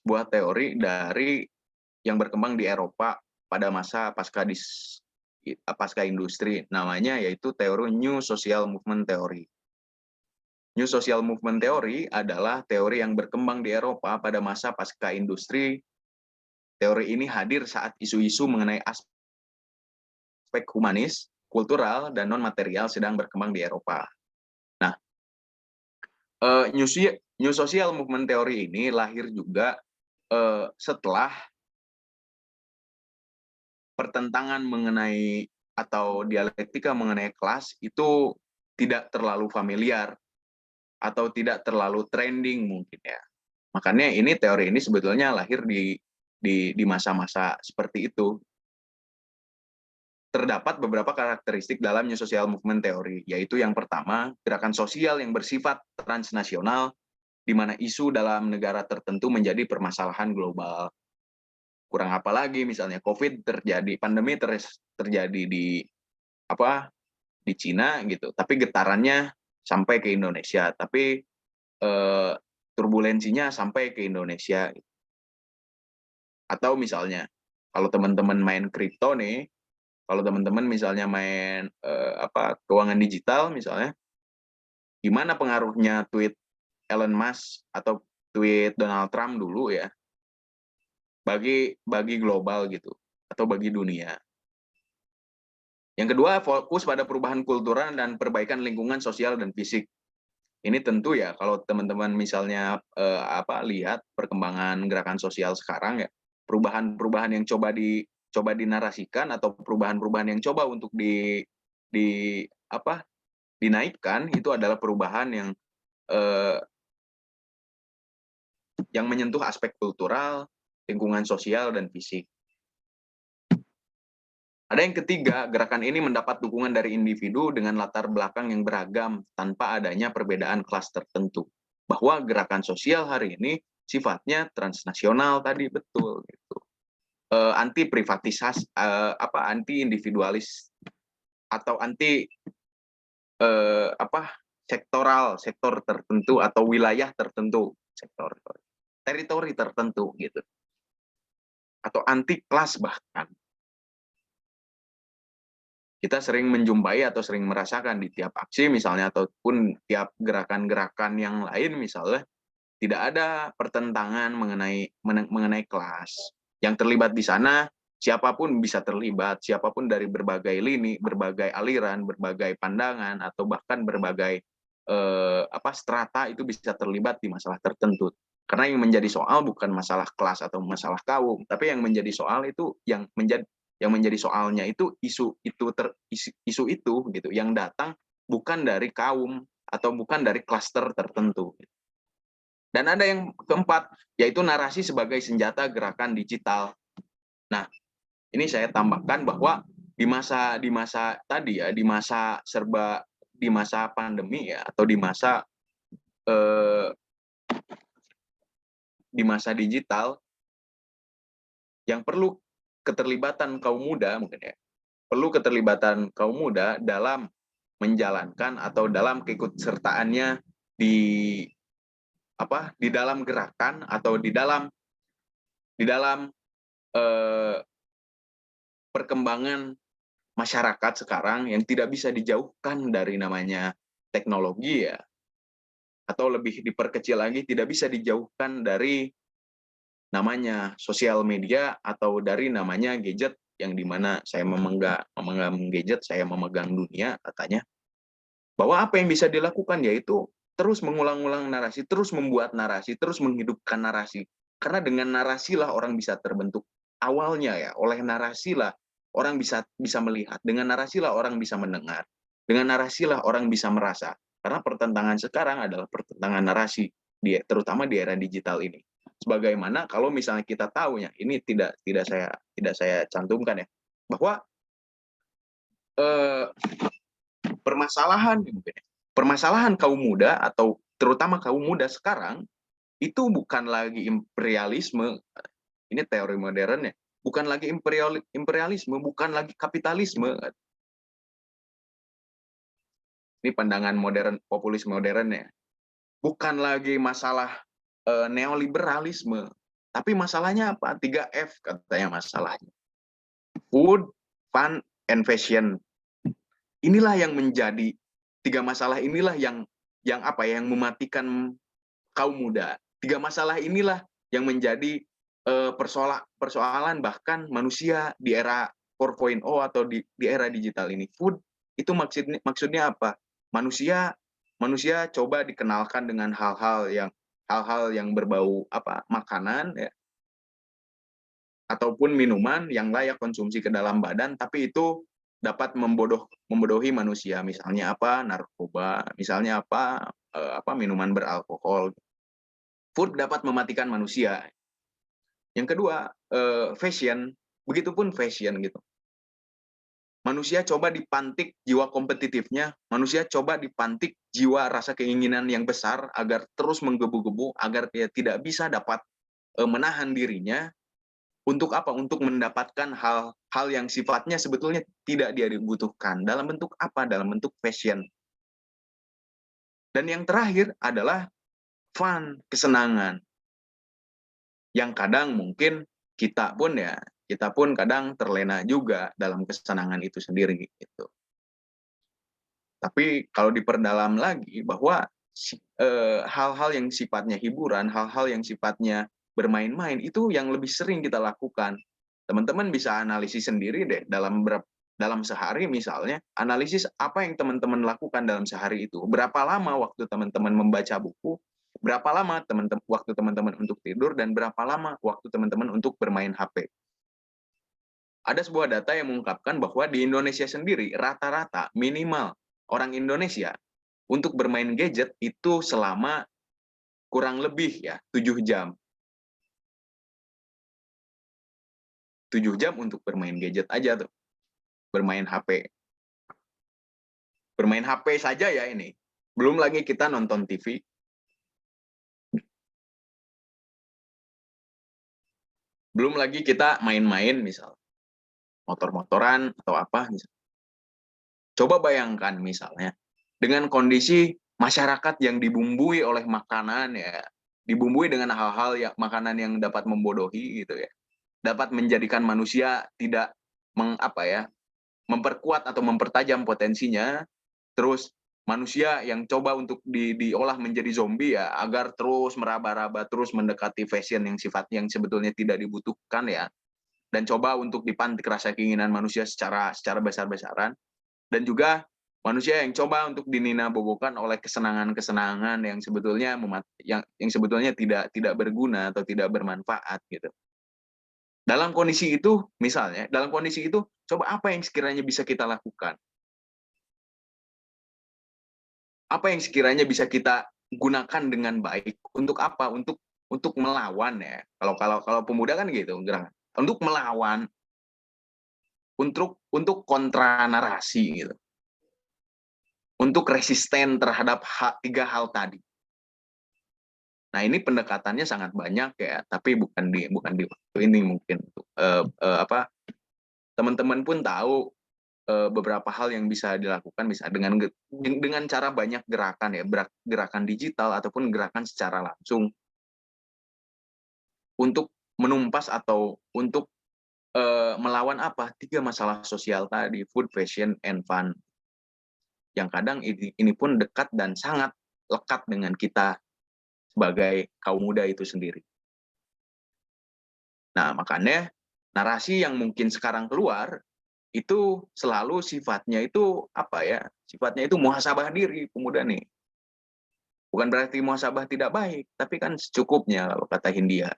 sebuah teori dari yang berkembang di Eropa pada masa pasca industri, namanya yaitu teori New Social Movement Theory. New Social Movement Theory adalah teori yang berkembang di Eropa pada masa pasca industri. Teori ini hadir saat isu-isu mengenai aspek humanis, kultural, dan non-material sedang berkembang di Eropa. Nah, New Social Movement Theory ini lahir juga setelah pertentangan mengenai atau dialektika mengenai kelas itu tidak terlalu familiar atau tidak terlalu trending mungkin ya. Makanya teori ini sebetulnya lahir di masa-masa seperti itu. Terdapat beberapa karakteristik dalam New Social Movement Theory, yaitu yang pertama, gerakan sosial yang bersifat transnasional, di mana isu dalam negara tertentu menjadi permasalahan global. Kurang apa lagi, misalnya COVID terjadi, pandemi terjadi di Cina gitu, tapi getarannya sampai ke Indonesia, tapi turbulensinya sampai ke Indonesia. Atau misalnya, kalau teman-teman main kripto nih, kalau teman-teman misalnya main keuangan digital misalnya, gimana pengaruhnya tweet Elon Musk atau tweet Donald Trump dulu ya, bagi global gitu, atau bagi dunia. Yang kedua, fokus pada perubahan kultural dan perbaikan lingkungan sosial dan fisik. Ini tentu ya, kalau teman-teman misalnya lihat perkembangan gerakan sosial sekarang ya, perubahan-perubahan yang coba dinarasikan atau perubahan-perubahan yang coba untuk dinaikkan itu adalah perubahan yang menyentuh aspek kultural, lingkungan sosial, dan fisik. Ada yang ketiga, gerakan ini mendapat dukungan dari individu dengan latar belakang yang beragam tanpa adanya perbedaan kelas tertentu. Bahwa gerakan sosial hari ini sifatnya transnasional tadi, betul gitu. Anti privatisasi, anti individualis atau anti sektor tertentu atau wilayah tertentu, teritori tertentu gitu. Atau anti kelas bahkan. Kita sering menjumpai atau sering merasakan di tiap aksi misalnya, ataupun tiap gerakan-gerakan yang lain misalnya, tidak ada pertentangan mengenai kelas. Yang terlibat di sana, siapapun bisa terlibat, siapapun dari berbagai lini, berbagai aliran, berbagai pandangan, atau bahkan berbagai strata itu bisa terlibat di masalah tertentu. Karena yang menjadi soal bukan masalah kelas atau masalah kaum, tapi yang menjadi soal itu yang menjadi soalnya itu isu itu gitu, yang datang bukan dari kaum atau bukan dari klaster tertentu. Dan ada yang keempat, yaitu narasi sebagai senjata gerakan digital. Nah, ini saya tambahkan bahwa di masa tadi ya, di masa pandemi ya, atau di masa di masa digital yang perlu keterlibatan kaum muda mungkin ya. Perlu keterlibatan kaum muda dalam menjalankan atau dalam keikutsertaannya di di dalam gerakan atau di dalam eh, perkembangan masyarakat sekarang yang tidak bisa dijauhkan dari namanya teknologi ya, atau lebih diperkecil lagi tidak bisa dijauhkan dari namanya sosial media atau dari namanya gadget, yang dimana saya memegang gadget, saya memegang dunia katanya, bahwa apa yang bisa dilakukan yaitu terus mengulang-ulang narasi, terus membuat narasi, terus menghidupkan narasi. Karena dengan narasilah orang bisa terbentuk. Awalnya ya, oleh narasilah orang bisa melihat, dengan narasilah orang bisa mendengar, dengan narasilah orang bisa merasa. Karena pertentangan sekarang adalah pertentangan narasi, terutama di era digital ini. Sebagaimana kalau misalnya kita tahu ya, ini tidak saya cantumkan ya, bahwa permasalahan kaum muda atau terutama kaum muda sekarang itu bukan lagi imperialisme, ini teori modern ya, bukan lagi imperialisme, bukan lagi kapitalisme. Ini pandangan modern, populis modern ya. Bukan lagi masalah neoliberalisme, tapi masalahnya apa? 3F katanya masalahnya. Food, fun, and fashion. Inilah yang menjadi 3 masalah inilah yang mematikan kaum muda. 3 masalah inilah yang menjadi persoalan bahkan manusia di era 4.0 atau di era digital ini. Food itu maksudnya apa? Manusia coba dikenalkan dengan hal-hal yang berbau makanan ya, ataupun minuman yang layak konsumsi ke dalam badan, tapi itu dapat membodohi manusia, misalnya narkoba, misalnya minuman beralkohol. Food dapat mematikan manusia. Yang kedua, fashion, begitupun fashion gitu. Manusia coba dipantik jiwa kompetitifnya, manusia coba dipantik jiwa rasa keinginan yang besar agar terus menggebu-gebu, agar dia tidak bisa dapat menahan dirinya. Untuk apa? Untuk mendapatkan hal yang sifatnya sebetulnya tidak dia dibutuhkan. Dalam bentuk apa? Dalam bentuk fashion. Dan yang terakhir adalah fun, kesenangan. Yang kadang mungkin kita pun kadang terlena juga dalam kesenangan itu sendiri gitu. Tapi kalau diperdalam lagi bahwa hal-hal yang sifatnya hiburan, hal-hal yang sifatnya bermain-main itu yang lebih sering kita lakukan. Teman-teman bisa analisis sendiri deh dalam sehari misalnya, analisis apa yang teman-teman lakukan dalam sehari itu. Berapa lama waktu teman-teman membaca buku, berapa lama waktu teman-teman untuk tidur, dan berapa lama waktu teman-teman untuk bermain HP. Ada sebuah data yang mengungkapkan bahwa di Indonesia sendiri rata-rata minimal orang Indonesia untuk bermain gadget itu selama kurang lebih 7 jam. 7 jam untuk bermain gadget aja tuh. Bermain HP. Bermain HP saja ya ini. Belum lagi kita nonton TV. Belum lagi kita main-main misal. Motor-motoran atau apa misal. Coba bayangkan misalnya dengan kondisi masyarakat yang dibumbui oleh makanan ya, dibumbui dengan hal-hal makanan yang dapat membodohi gitu ya. Dapat menjadikan manusia tidak memperkuat atau mempertajam potensinya, terus manusia yang coba untuk diolah menjadi zombie ya, agar terus meraba-raba, terus mendekati fashion yang sifatnya yang sebetulnya tidak dibutuhkan ya, dan coba untuk dipantik rasa keinginan manusia secara besar-besaran, dan juga manusia yang coba untuk dinina-bobokan oleh kesenangan-kesenangan yang sebetulnya tidak berguna atau tidak bermanfaat gitu. Dalam kondisi itu, coba apa yang sekiranya bisa kita lakukan? Apa yang sekiranya bisa kita gunakan dengan baik? Untuk apa? Untuk melawan ya. Kalau pemuda kan gitu, untuk melawan, untuk kontra narasi gitu. Untuk resisten terhadap 3 hal tadi. Nah, ini pendekatannya sangat banyak ya, tapi bukan di waktu ini mungkin. Teman-teman pun tahu beberapa hal yang bisa dilakukan, bisa dengan cara banyak gerakan ya, gerakan digital ataupun gerakan secara langsung untuk menumpas atau untuk melawan 3 masalah sosial tadi, food, fashion, and fun. Yang kadang ini pun dekat dan sangat lekat dengan kita sebagai kaum muda itu sendiri. Nah, makanya narasi yang mungkin sekarang keluar itu selalu sifatnya itu sifatnya itu muhasabah diri pemuda nih. Bukan berarti muhasabah tidak baik, tapi kan secukupnya kalau kata Hindia.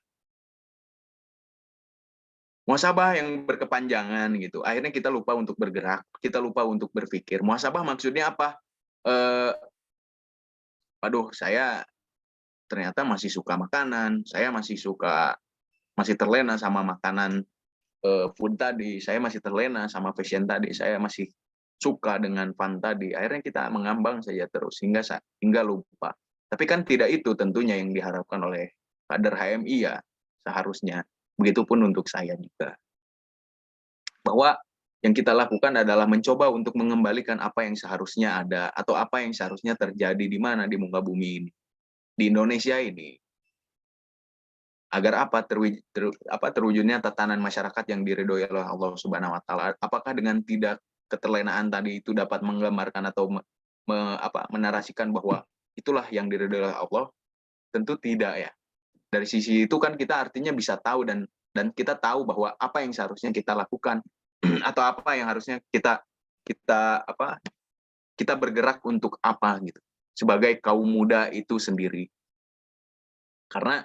Muhasabah yang berkepanjangan gitu. Akhirnya kita lupa untuk bergerak, kita lupa untuk berpikir. Muhasabah maksudnya apa? Saya ternyata masih suka makanan, saya masih terlena sama makanan food tadi, saya masih terlena sama fashion tadi, saya masih suka dengan fun tadi. Akhirnya kita mengambang saja terus hingga lupa. Tapi kan tidak itu tentunya yang diharapkan oleh kader HMI ya, seharusnya. Begitupun untuk saya juga. Bahwa yang kita lakukan adalah mencoba untuk mengembalikan apa yang seharusnya ada atau apa yang seharusnya terjadi di mana di muka bumi ini, di Indonesia ini. Agar terwujudnya tatanan masyarakat yang diridhoi oleh Allah Subhanahu wa taala. Apakah dengan tidak keterlenaan tadi itu dapat menggambarkan atau menarasikan bahwa itulah yang diridhoi oleh Allah? Tentu tidak ya. Dari sisi itu kan kita artinya bisa tahu dan kita tahu bahwa apa yang seharusnya kita lakukan atau apa yang harusnya kita bergerak untuk apa gitu sebagai kaum muda itu sendiri. Karena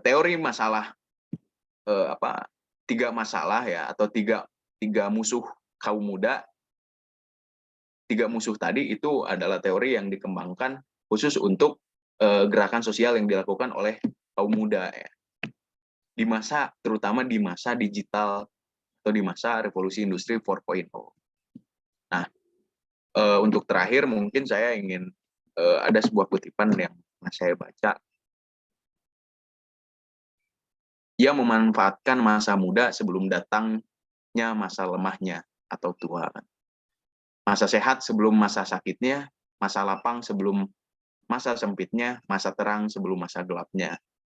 teori masalah 3 masalah ya atau tiga musuh kaum muda, 3 musuh tadi itu adalah teori yang dikembangkan khusus untuk gerakan sosial yang dilakukan oleh kaum muda ya. Terutama di masa digital atau di masa revolusi industri 4.0. Nah, untuk terakhir mungkin saya ingin ada sebuah kutipan yang saya baca. Ia memanfaatkan masa muda sebelum datangnya masa lemahnya atau tua. Masa sehat sebelum masa sakitnya, masa lapang sebelum masa sempitnya, masa terang sebelum masa gelapnya.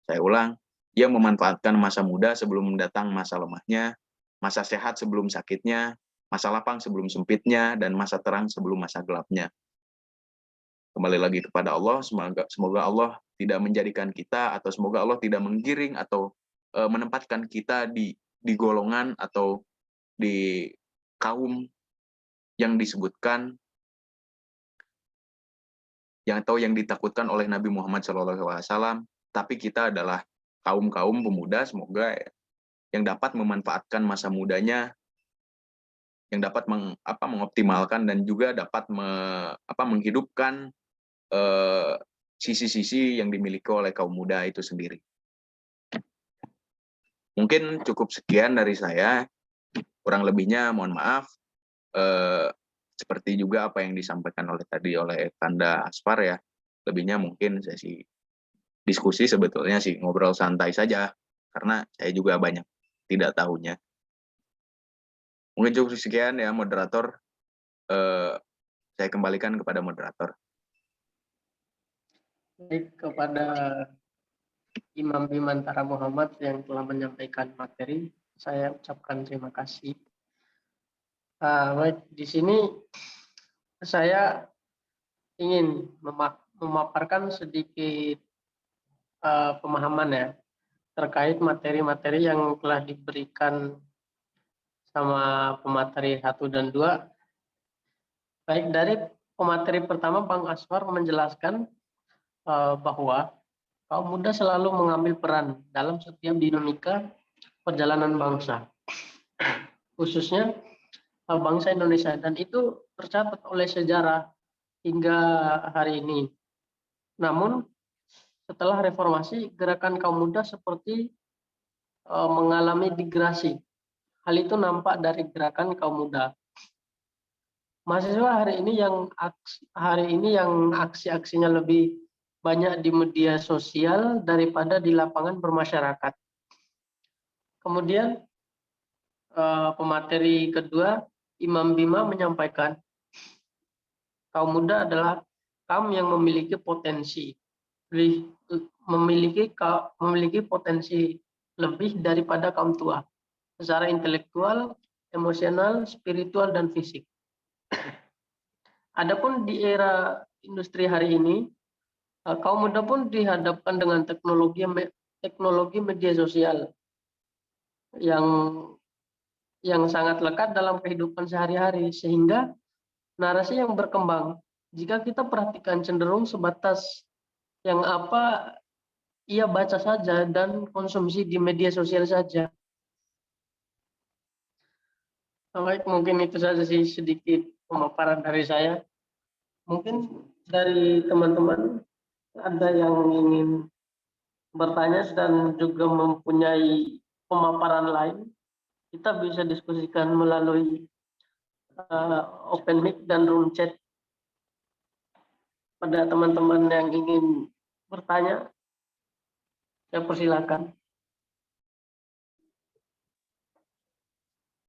Saya ulang, ia memanfaatkan masa muda sebelum datang masa lemahnya, masa sehat sebelum sakitnya, masa lapang sebelum sempitnya, dan masa terang sebelum masa gelapnya. Kembali lagi kepada Allah, semoga Allah tidak menjadikan kita atau semoga Allah tidak menggiring atau menempatkan kita di golongan atau di kaum yang disebutkan yang ditakutkan oleh Nabi Muhammad SAW, tapi kita adalah kaum pemuda, semoga yang dapat memanfaatkan masa mudanya, yang dapat mengoptimalkan dan juga dapat menghidupkan sisi-sisi yang dimiliki oleh kaum muda itu sendiri. Mungkin cukup sekian dari saya, kurang lebihnya mohon maaf. Seperti juga apa yang disampaikan oleh Kanda Asfar ya, lebihnya mungkin sesi diskusi sebetulnya sih, ngobrol santai saja, karena saya juga banyak tidak tahunya. Mungkin cukup sekian ya moderator, saya kembalikan kepada moderator. Baik, kepada Imam Bimantara Muhammad yang telah menyampaikan materi, saya ucapkan terima kasih. Baik, di sini saya ingin memaparkan sedikit pemahaman ya terkait materi-materi yang telah diberikan sama pemateri 1 dan 2. Baik, dari pemateri pertama Bang Asfar menjelaskan bahwa kaum muda selalu mengambil peran dalam setiap dinamika perjalanan bangsa, khususnya bangsa Indonesia, dan itu tercatat oleh sejarah hingga hari ini. Namun setelah reformasi, gerakan kaum muda seperti mengalami degrasi. Hal itu nampak dari gerakan kaum muda. Mahasiswa hari ini yang aksi-aksinya lebih banyak di media sosial daripada di lapangan bermasyarakat. Kemudian pemateri kedua, Imam Bima menyampaikan, kaum muda adalah kaum yang memiliki potensi, memiliki potensi lebih daripada kaum tua, secara intelektual, emosional, spiritual, dan fisik. Adapun di era industri hari ini, kaum muda pun dihadapkan dengan teknologi media sosial yang sangat lekat dalam kehidupan sehari-hari, sehingga narasi yang berkembang, jika kita perhatikan, cenderung sebatas yang apa ia baca saja dan konsumsi di media sosial saja. Baik, mungkin itu saja sih sedikit pemaparan dari saya. Mungkin dari teman-teman ada yang ingin bertanya dan juga mempunyai pemaparan lain, kita bisa diskusikan melalui open mic dan room chat. Pada teman-teman yang ingin bertanya, saya persilakan.